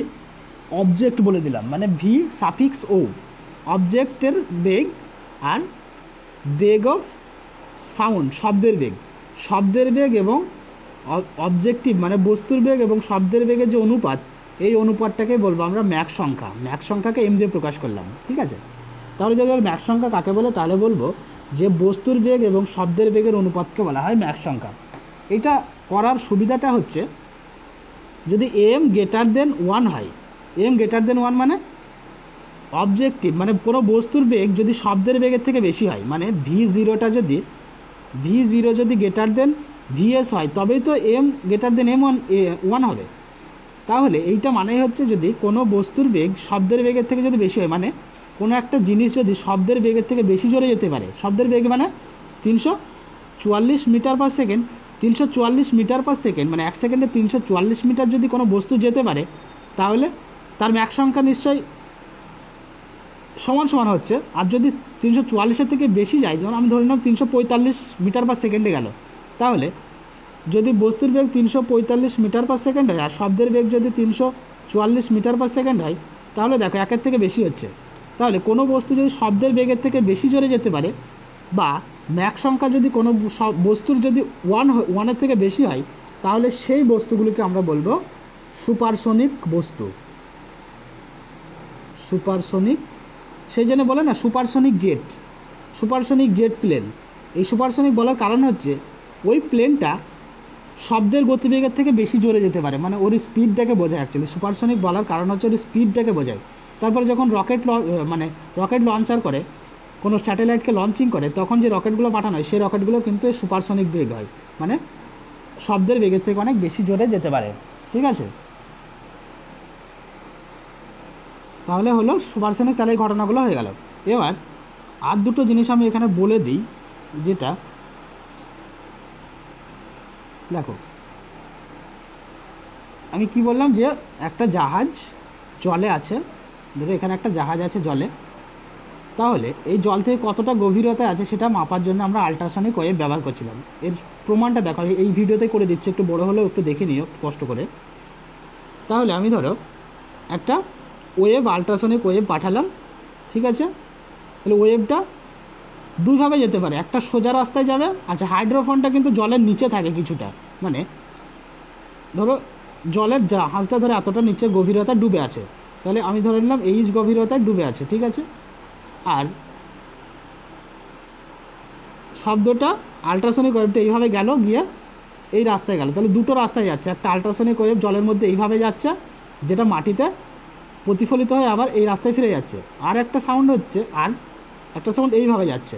অবজেক্ট বলে দিলাম, মানে ভি সাফিক্স ও অবজেক্টের বেগ, আর বেগ অফ সাউন্ড শব্দের বেগ, শব্দের বেগ এবং অবজেক্টিভ মানে বস্তুর বেগ এবং শব্দের বেগের যে অনুপাত, এই অনুপাতটাকে বলবো আমরা ম্যাক সংখ্যা। ম্যাক সংখ্যাকে এম দিয়ে প্রকাশ করলাম, ঠিক আছে। তাহলে যদি ম্যাক সংখ্যা কাকে বলে, তাহলে বলবো যে বস্তুর বেগ এবং শব্দের বেগের অনুপাতকে বলা হয় ম্যাক সংখ্যা। এটা করার সুবিধাটা হচ্ছে যদি এম গ্রেটার দেন 1 হয়, এম গ্রেটার দেন 1 মানে অবজেক্টিভ মানে কোনো বস্তুর বেগ যদি শব্দের বেগের থেকে বেশি হয়, মানে V0টা যদি V0 যদি গ্রেটার দেন VS হয়, তবেই তো এম গ্রেটার দেন M1 হবে। তাহলে এইটা মানেই হচ্ছে যদি কোনো বস্তুর বেগ শব্দের বেগের থেকে যদি বেশি হয়, মানে কোনো একটা জিনিস যদি শব্দের বেগের থেকে বেশি জোরে যেতে পারে, শব্দের বেগ মানে 344 meter per second, 344 meter per second মানে 1 সেকেন্ডে 344 মিটার যদি কোনো বস্তু যেতে পারে, তাহলে তার ম্যাক সংখ্যা নিশ্চয়ই সমান সমান হচ্ছে। আর যদি 344-এর থেকে বেশি যায়, যেমন আমি ধরে নিলাম 345 মিটার পার সেকেন্ডে গেল, তাহলে যদি বস্তুর বেগ 345 মিটার পার সেকেন্ড হয় আর শব্দের বেগ যদি 344 মিটার পার সেকেন্ড হয়, তাহলে দেখো একের থেকে বেশি হচ্ছে। তাহলে কোনো বস্তু যদি শব্দের বেগের থেকে বেশি জোরে যেতে পারে, বা ম্যাক সংখ্যা যদি কোনো বস্তুর যদি 1-এর থেকে বেশি হয়, তাহলে সেই বস্তুগুলিকে আমরা বলবো সুপারসনিক বস্তু। সুপারসনিক, সেই জন্য বলে না supersonic jet, supersonic jet plane. এই সুপারসনিক বলার কারণ হচ্ছে ওই প্লেনটা শব্দের গতিবেগের থেকে বেশি জোরে যেতে পারে, মানে ওর স্পিডটাকে বোঝায়। অ্যাকচুয়ালি সুপারসনিক বলার কারণ হচ্ছে ওর স্পিডটাকে বোঝায়। তারপরে যখন রকেট লঞ্চার করে, কোনো স্যাটেলাইটকে লঞ্চিং করে, তখন যে রকেটগুলো পাঠানো হয় সেই রকেটগুলো কিন্তু সুপারসনিক বেগ হয়, মানে শব্দের বেগের থেকে অনেক বেশি জোরে যেতে পারে, ঠিক আছে। তাহলে হলো সুপারসনিক, তাহলে এই ঘটনাগুলো হয়ে গেল। এবার আর দুটো জিনিস আমি এখানে বলে দিই, যেটা দেখো আমি কি বললাম যে একটা জাহাজ জলে আছে, ধরো এখানে একটা জাহাজ আছে জলে, তাহলে এই জল থেকে কতটা গভীরতা আছে সেটা মাপার জন্য আমরা আল্ট্রাসনিক ওয়েভ ব্যবহার করছিলাম। এর প্রমাণটা দেখো এই ভিডিওতে করে দিচ্ছি, একটু বড় হলেও একটু দেখে নিও কষ্ট করে। তাহলে আমি ধরো একটা ওয়েভ, আল্ট্রাসনিক ওয়েভ পাঠালাম, ঠিক আছে। তাহলে ওয়েভটা দুইভাবে যেতে পারে, একটা সোজা রাস্তায় যাবে। আচ্ছা, হাইড্রোফোনটা কিন্তু জলের নিচে থাকে কিছুটা, মানে ধরো জলের জাহাজটা ধরে এতটা নিচে গভীরতা ডুবে আছে, তাহলে আমি ধরে নিলাম এইচ গভীরতায় ডুবে আছে, ঠিক আছে। আর শব্দটা আল্ট্রাসনিক ওয়েভটা এইভাবে গেল, গিয়ে এই রাস্তায় গেল, তাহলে দুটো রাস্তায় যাচ্ছে। একটা আল্ট্রাসনিক ওয়েভ জলের মধ্যে এইভাবে যাচ্ছে, যেটা মাটিতে প্রতিফলিত হয়ে আবার এই রাস্তায় ফিরে যাচ্ছে। আর একটা সাউন্ড হচ্ছে, আর একটা সাউন্ড এইভাবে যাচ্ছে,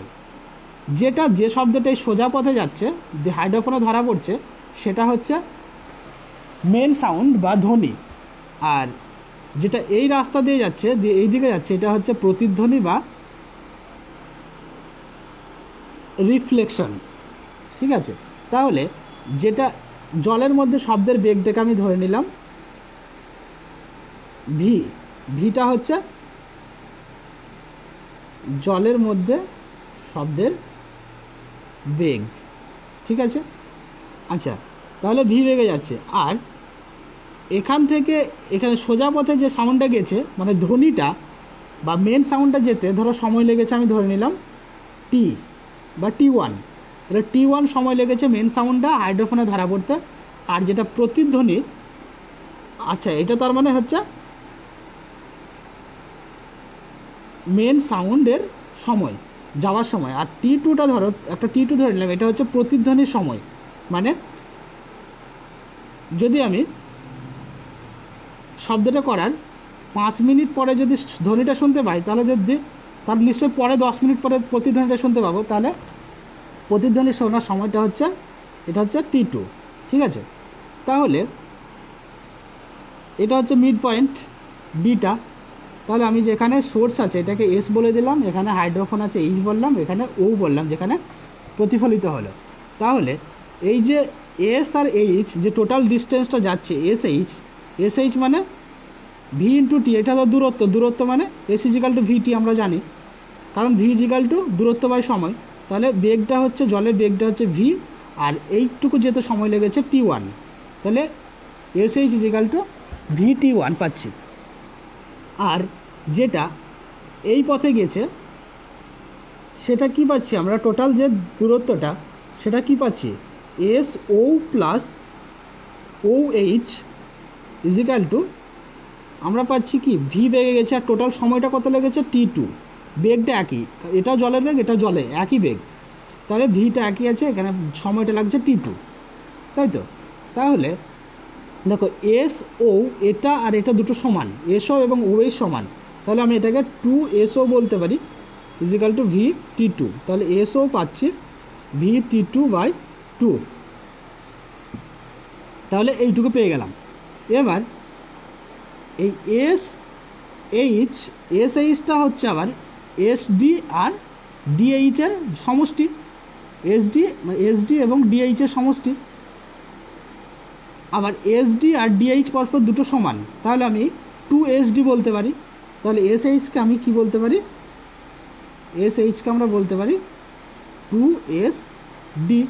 যেটা যে শব্দটা এই সোজা পথে যাচ্ছে হাইড্রোফোনে ধরা পড়ছে, সেটা হচ্ছে মেন সাউন্ড বা ধ্বনি। আর যেটা এই রাস্তা দিয়ে যাচ্ছে, এই দিকে যাচ্ছে, এটা হচ্ছে প্রতিধ্বনি বা রিফ্লেকশন, ঠিক আছে। তাহলে যেটা জলের মধ্যে শব্দের বেগটাকে আমি ধরে নিলাম ভিটা হচ্ছে জলের মধ্যে শব্দের বেগ, ঠিক আছে। আচ্ছা, তাহলে ভি বেগে যাচ্ছে। আর এখান থেকে এখানে সোজা পথে যে সাউন্ডটা গেছে, মানে ধ্বনিটা বা মেন সাউন্ডটা যেতে ধরো সময় লেগেছে, আমি ধরে নিলাম টি বা T1, তাহলে T1 সময় লেগেছে মেন সাউন্ডটা হাইড্রোফোনে ধরা পড়তে। আর যেটা প্রতিধ্বনি, আচ্ছা এটা তার মানে হচ্ছে মেন সাউন্ডের সময় যাওয়ার সময়। আর T2টা ধরো একটা T2 ধরে নিলাম, এটা হচ্ছে প্রতিধ্বনির সময়। মানে যদি আমি শব্দটা করার 5 মিনিট পরে যদি ধ্বনিটা শুনতে পাই, তাহলে যদি তার নিশ্চয়ই পরে 10 মিনিট পরে প্রতিধ্বনিটা শুনতে পাবো, তাহলে প্রতিধ্বনি শোনার সময়টা হচ্ছে এটা হচ্ছে T2, ঠিক আছে। তাহলে এটা হচ্ছে মিড পয়েন্ট ডিটা। তাহলে আমি যেখানে সোর্স আছে এটাকে এস বলে দিলাম, এখানে হাইড্রোফোন আছে এইচ বললাম, এখানে ও বললাম যেখানে প্রতিফলিত হলো। তাহলে এই যে এস আর এইচ যে টোটাল ডিস্টেন্সটা যাচ্ছে এস এইচ মানে ভি ইন্টু টি, এটা তো দূরত্ব মানে S equal to V T আমরা জানি, কারণ ভি ইজিক্যাল টু দূরত্ব বাই সময়। তাহলে বেগটা হচ্ছে, জলের বেগটা হচ্ছে ভি, আর এইটুকু যেতে সময় লেগেছে টি ওয়ান, তাহলে S H equal to V T one পাচ্ছি। আর যেটা এই পথে গেছে সেটা কি পাচ্ছি আমরা, টোটাল যে দূরত্বটা সেটা কি পাচ্ছি, S O plus O H equal to আমরা পাচ্ছি কি ভি বেগে গেছে, আর টোটাল সময়টা কত লেগেছে টি টু, বেগটা একই, এটাও জলের বেগ এটা জলে একই বেগ, তাহলে ভিটা একই আছে, এখানে সময়টা লাগছে টি টু, তাই তো। তাহলে দেখো এস ও এটা আর এটা দুটো সমান, এসও এবং ও এর সমান, তাহলে আমি এটাকে টু এসও বলতে পারি equal to V T two, তাহলে এসও পাচ্ছি V T two by two, তাহলে এইটুকু পেয়ে গেলাম। এবার এই এস এইচটা হচ্ছে আবার এস ডি আর ডিএইচের সমষ্টি, এসডি এবং ডিএইচের সমষ্টি, আবার এসডি আর ডিএইচ পরপর দুটো সমান, তাহলে আমি টু এসডি বলতে পারি, তাহলে এস এইচকে আমি কি বলতে পারি, এস এইচকে আমরা বলতে পারি টু এস ডি,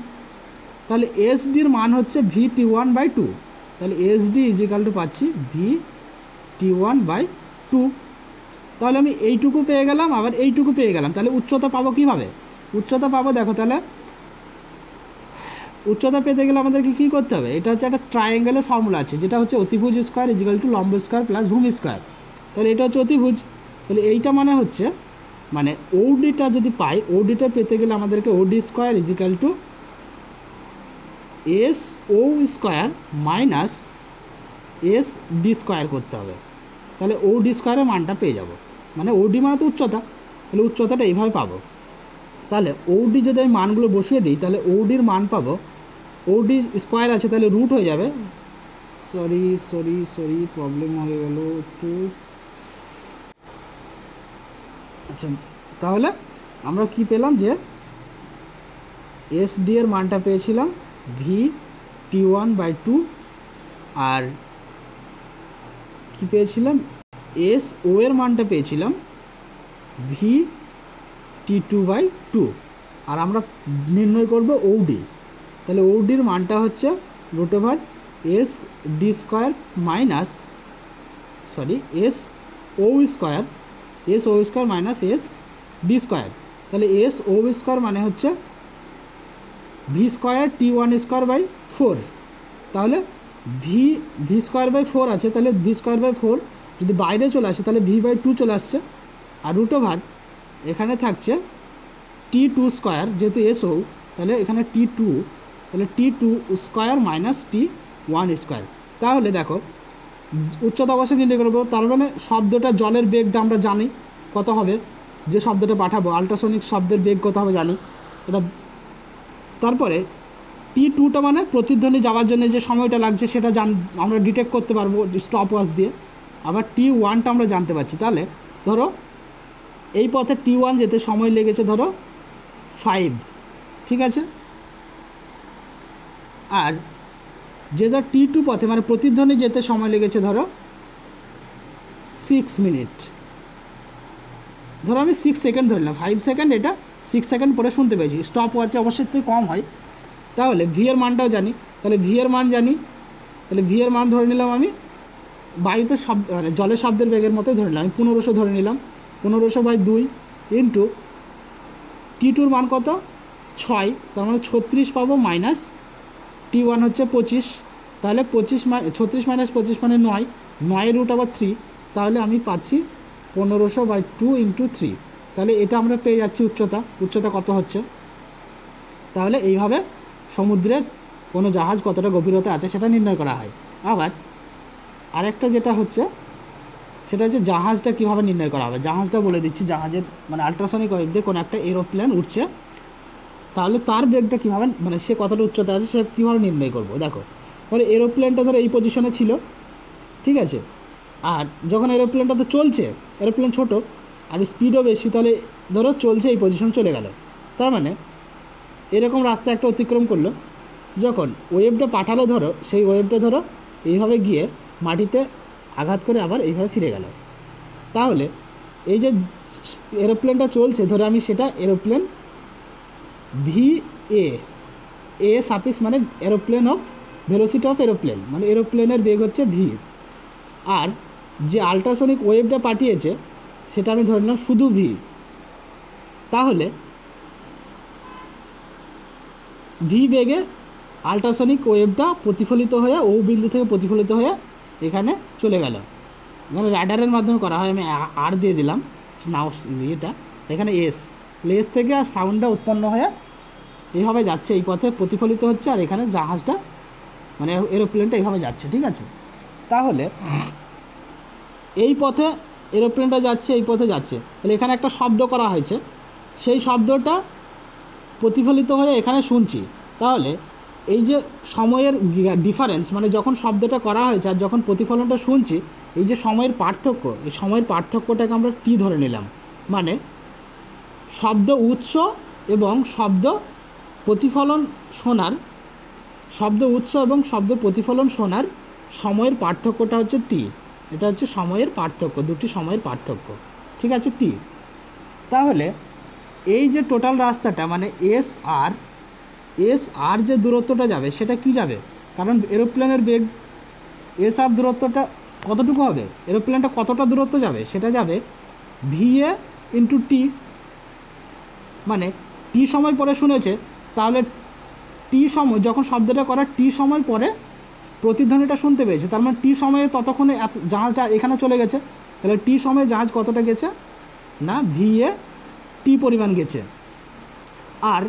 তাহলে এস ডির মান হচ্ছে V T one by two, তাহলে এস ডি ইজিক্যাল টু পাচ্ছি V T one by two, তাহলে আমি এইটুকু পেয়ে গেলাম, আবার এইটুকু পেয়ে গেলাম, তাহলে উচ্চতা পাবো কীভাবে, উচ্চতা পাবো দেখো, তাহলে উচ্চতা পেতে গেলে আমাদেরকে কী করতে হবে, এটা হচ্ছে একটা ট্রায়াঙ্গেলের ফর্মুলা আছে, যেটা হচ্ছে অতিভুজ স্কোয়ার ইজিক্যাল টু লম্ব স্কোয়ার প্লাস ভূমি স্কোয়ার, তাহলে এটা হচ্ছে অতিভুজ, তাহলে এইটা মানে হচ্ছে মানে ওডিটা যদি পাই, ওডিটা পেতে গেলে আমাদেরকে OD square equal to S O square minus S D square করতে হবে, তাহলে ওডি স্কোয়ারের মানটা পেয়ে যাব, মানে ওডি মানে তো উচ্চতা, তাহলে উচ্চতাটা এইভাবে পাবো। তাহলে ওডি যদি আমি মানগুলো বসিয়ে দিই, তাহলে ওডির মান পাবো, ওডি স্কোয়ার আছে তাহলে রুট হয়ে যাবে, সরি প্রবলেম হয়ে গেল একটু, আচ্ছা তাহলে আমরা কি পেলাম যে এস ডি এর মানটা পেয়েছিলাম V T one by two, আর কি পেয়েছিলাম এস ও এর মানটা পেয়েছিলাম V T two by two, আর আমরা নির্ণয় করব ওডি, তাহলে ওডির মানটা হচ্ছে root over S D square minus S O square minus S D square, তাহলে এস ও স্কোয়ার মানে হচ্ছে V square T one square by four, তাহলে ভি স্কোয়ার বাই ফোর আছে, তাহলে ভি স্কোয়ার বাই ফোর যদি বাইরে চলে আসে তাহলে ভি বাই টু চলে আসছে, আর রুট ওভার এখানে থাকছে টি টু স্কোয়ার, যেহেতু এসও তাহলে এখানে টি টু, তাহলে T two square minus T one square, তাহলে দেখো উচ্চতা অবশ্যই নির্ণয় করবো, তার মানে শব্দটা জলের বেগটা আমরা জানি কত হবে, যে শব্দটা পাঠাবো আল্ট্রাসনিক শব্দের বেগ কত হবে জানি এটা, তারপরে টি টুটা মানে প্রতিধ্বনি যাওয়ার জন্য যে সময়টা লাগছে সেটা আমরা ডিটেক্ট করতে পারবো স্টপ ওয়াচ দিয়ে, আবার টি ওয়ানটা আমরা জানতে পারছি, তাহলে ধরো এই পথে টি ওয়ান যেতে সময় লেগেছে ধরো 5, ঠিক আছে, আর যেটা টি টু পথে মানে প্রতিধ্বনি যেতে সময় লেগেছে ধরো 6 মিনিট, ধরো আমি 6 সেকেন্ড ধরলাম, 5 সেকেন্ড এটা 6 সেকেন্ড পরে শুনতে পেয়েছি, স্টপ ওয়াচে অবশ্যই থেকে কম হয়, তাহলে ভি এর মানটাও জানি, তাহলে ভি এর মান জানি, তাহলে ভি এর মান ধরে নিলাম আমি বায়ুতে শব্দ মানে জলের শব্দের বেগের মতোই ধরে নিলাম, আমি 1500 ধরে নিলাম, 1500 বাই 2 ইন্টু টি টুর মান কত 6, তার মানে 36 পাবো, মাইনাস টি ওয়ান হচ্ছে 25, তাহলে 36 মাইনাস 25 মানে 9 রুট আবার 3, তাহলে আমি পাচ্ছি 1500 বাই 2 ইন্টু 3, তাহলে এটা আমরা পেয়ে যাচ্ছি উচ্চতা কত হচ্ছে। তাহলে এইভাবে সমুদ্রে কোনো জাহাজ কতটা গভীরতা আছে সেটা নির্ণয় করা হয়। আবার আরেকটা যেটা হচ্ছে সেটা হচ্ছে জাহাজটা কীভাবে নির্ণয় করা হবে, জাহাজটা বলে দিচ্ছি, জাহাজের মানে আল্ট্রাসনিক ওয়েভ দিয়ে কোনো একটা এরোপ্লেন উঠছে, তাহলে তার বেগটা কীভাবে মানে সে কতটা উচ্চতা আছে সে কীভাবে নির্ণয় করবো, দেখো তাহলে এরোপ্লেনটা ধরো এই পজিশনে ছিল, ঠিক আছে, আর যখন এরোপ্লেনটা তো চলছে, এরোপ্লেন ছোট আর স্পিডও বেশি, তাহলে ধরো চলছে এই পজিশন চলে গেল, তার মানে এরকম রাস্তা একটা অতিক্রম করলো, যখন ওয়েভটা পাঠালো ধরো সেই ওয়েভটা ধরো এইভাবে গিয়ে মাটিতে আঘাত করে আবার এইভাবে ফিরে গেল। তাহলে এই যে এরোপ্লেনটা চলছে, ধরে আমি সেটা এরোপ্লেন ভি এ সাফিক্স মানে aeroplane of velocity of aeroplane, মানে এরোপ্লেনের বেগ হচ্ছে ভি, আর যে আল্ট্রাসনিক ওয়েভটা পাঠিয়েছে সেটা আমি ধরে নিলাম শুধু ভি। তাহলে ভি বেগে আল্ট্রাসনিক ওয়েভটা প্রতিফলিত হয়ে ও বিন্দু থেকে প্রতিফলিত হয়ে এখানে চলে গেল। এখানে রাডারের মাধ্যমে করা হয়, আমি আর দিয়ে দিলাম নাও এটা, এখানে এস থেকে আর সাউন্ডটা উৎপন্ন হয়ে এইভাবে যাচ্ছে, এই পথে প্রতিফলিত হচ্ছে, আর এখানে জাহাজটা মানে এরোপ্লেনটা এইভাবে যাচ্ছে। ঠিক আছে, তাহলে এই পথে এরোপ্লেনটা যাচ্ছে, এই পথে যাচ্ছে, তাহলে এখানে একটা শব্দ করা হয়েছে, সেই শব্দটা প্রতিফলিত হয়ে এখানে শুনছি। তাহলে এই যে সময়ের ডিফারেন্স, মানে যখন শব্দটা করা হয়েছে আর যখন প্রতিফলনটা শুনছি, এই যে সময়ের পার্থক্য, এই সময়ের পার্থক্যটাকে আমরা টি ধরে নিলাম। মানে শব্দ উৎস এবং শব্দ প্রতিফলন শোনার, শব্দ উৎস এবং শব্দ প্রতিফলন শোনার সময়ের পার্থক্যটা হচ্ছে টি। এটা হচ্ছে সময়ের পার্থক্য, দুটি সময়ের পার্থক্য। ঠিক আছে, টি। তাহলে এই যে টোটাল রাস্তাটা মানে এস আর যে দূরত্বটা যাবে সেটা কি যাবে, কারণ এরোপ্লেনের বেগ এস আর দূরত্বটা কতটুকু হবে, এরোপ্লেনটা কতটা দূরত্ব যাবে, সেটা যাবে ভিএ ইন্টু টি। মানে টি সময় পরে শুনেছে, তাহলে টি সময় যখন শব্দটা করা টি সময় পরে প্রতিধ্বনিটা শুনতে পেয়েছে, তার মানে টি সময়ে ততক্ষণে জাহাজটা এখানে চলে গেছে। তাহলে টি সময়ে জাহাজ কতটা গেছে না ভিএ টি পরিমাণ গেছে। আর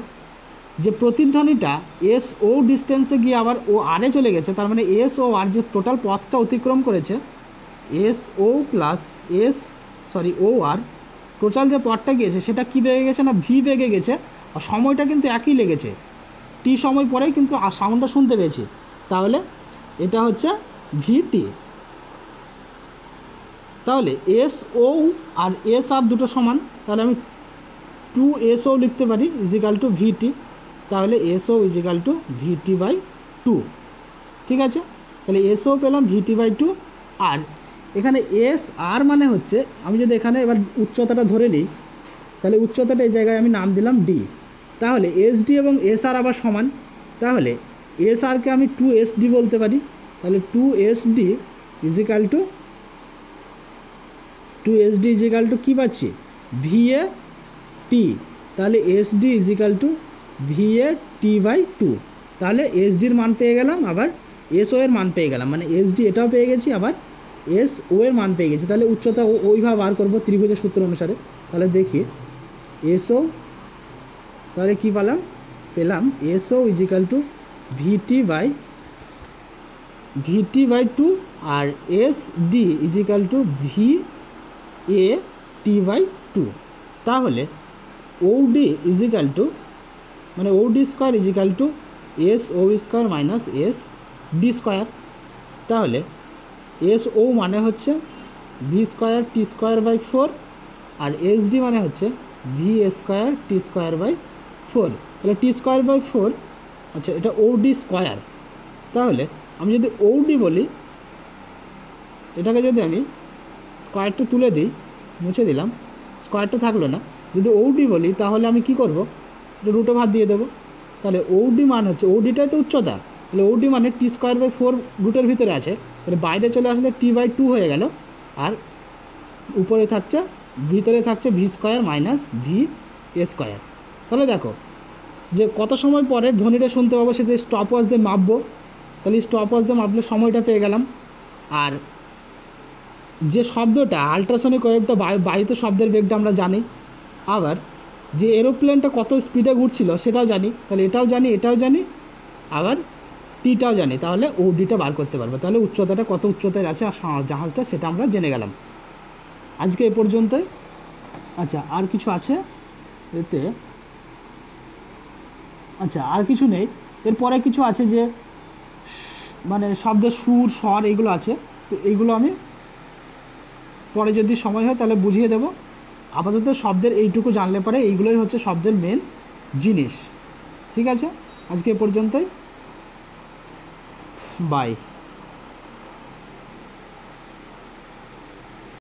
যে প্রতিধ্বনিটা এস ও ডিস্টেন্সে গিয়ে আবার ও আরে চলে গেছে, তার মানে এস ও আর যে টোটাল পথটা অতিক্রম করেছে, এস ও প্লাস ও আর টোটাল যে পথটা গিয়েছে সেটা কী বেগে গেছে না ভি বেগে গেছে। আর সময়টা কিন্তু একই লেগেছে, টি সময় পরেই কিন্তু সাউন্ডটা শুনতে পেয়েছি। তাহলে এটা হচ্ছে ভিটি। তাহলে এস ও আর এস আর দুটো সমান, তাহলে আমি 2SO লিখতে পারি ইজিক্যাল টু ভিটি। তাহলে SO equal to VT by 2। ঠিক আছে, তাহলে এসও পেলাম ভিটি বাই 2। আর এখানে এস আর মানে হচ্ছে, আমি যদি এখানে এবার উচ্চতাটা ধরে নিই, তাহলে উচ্চতাটা এই জায়গায় আমি নাম দিলাম ডি। তাহলে এসডি এবং এস আর আবার সমান, তাহলে এস আরকে আমি 2SD বলতে পারি। তাহলে 2SD ইজিক্যাল টু কী পাচ্ছি ভিএ টি। তাহলে SD equal to VA T by 2। তাহলে এসডির মান পেয়ে গেলাম, আবার এসও এর মান পেয়ে গেলাম, মানে এসডি এটাও পেয়ে গেছি, আবার এসও এর মান পেয়ে গেছি। তাহলে উচ্চতা ওইভাবে বার করবো ত্রিভুজের সূত্র অনুসারে। তাহলে দেখি এসও, তাহলে কী পেলাম SO equal to VT by 2 আর SD equal to V A T by 2। তাহলে ওডি ইজিক্যাল টু মানে OD square equal to S O square minus S D square. তাহলে এস ও মানে হচ্ছে V square T square by 4, আর S D মানে হচ্ছে V square T square by 4। তাহলে টি square by 4, আচ্ছা এটা ওডি স্কোয়ার। তাহলে আমি যদি ওডি বলি, এটাকে যদি আমি স্কোয়ারটা তুলে দিই, মুছে দিলাম, স্কোয়ারটা থাকলো না, যদি ওডি বলি তাহলে আমি কি করব, রুটো ভাত দিয়ে দেবো। তাহলে ওডি মান হচ্ছে, ওডিটাই তো উচ্চতা, তাহলে ওডি মানে টি স্কোয়ার বাই 4 রুটের ভিতরে আছে, তাহলে বাইরে চলে আসলে টি বাই 2 হয়ে গেল, আর উপরে থাকছে ভিতরে থাকছে V square minus V A square. তাহলে দেখো যে কত সময় পরে ধ্বনিটা শুনতে পাবো সেটা স্টপ ওয়াচ দিয়ে মাপবো, তাহলে স্টপ ওয়াচ দিয়ে মাপলে সময়টা পেয়ে গেলাম। আর যে শব্দটা আল্ট্রাসনিক ওয়েভটা বায়ুতে শব্দের বেগটা আমরা জানি, আবার যে এরোপ্লেনটা কত স্পিডে ঘুরছিল সেটাও জানি, তাহলে এটাও জানি, আবার টিটাও জানি, তাহলে ওডিটা বার করতে পারবো। তাহলে উচ্চতাটা কত উচ্চতায় আছে জাহাজটা সেটা আমরা জেনে গেলাম। আজকে এ পর্যন্তই। আচ্ছা আর কিছু আছে এতে? আচ্ছা আর কিছু নেই, এরপরে কিছু আছে যে মানে শব্দের সুর স্বর এইগুলো আছে, তো এইগুলো আমি পরে যদি সময় হয় তাহলে বুঝিয়ে দেব। আপাতত শব্দের এইটুকু জানলে পরে এইগুলোই হচ্ছে শব্দের মেন জিনিস। ঠিক আছে, আজকে এ পর্যন্তই, বাই।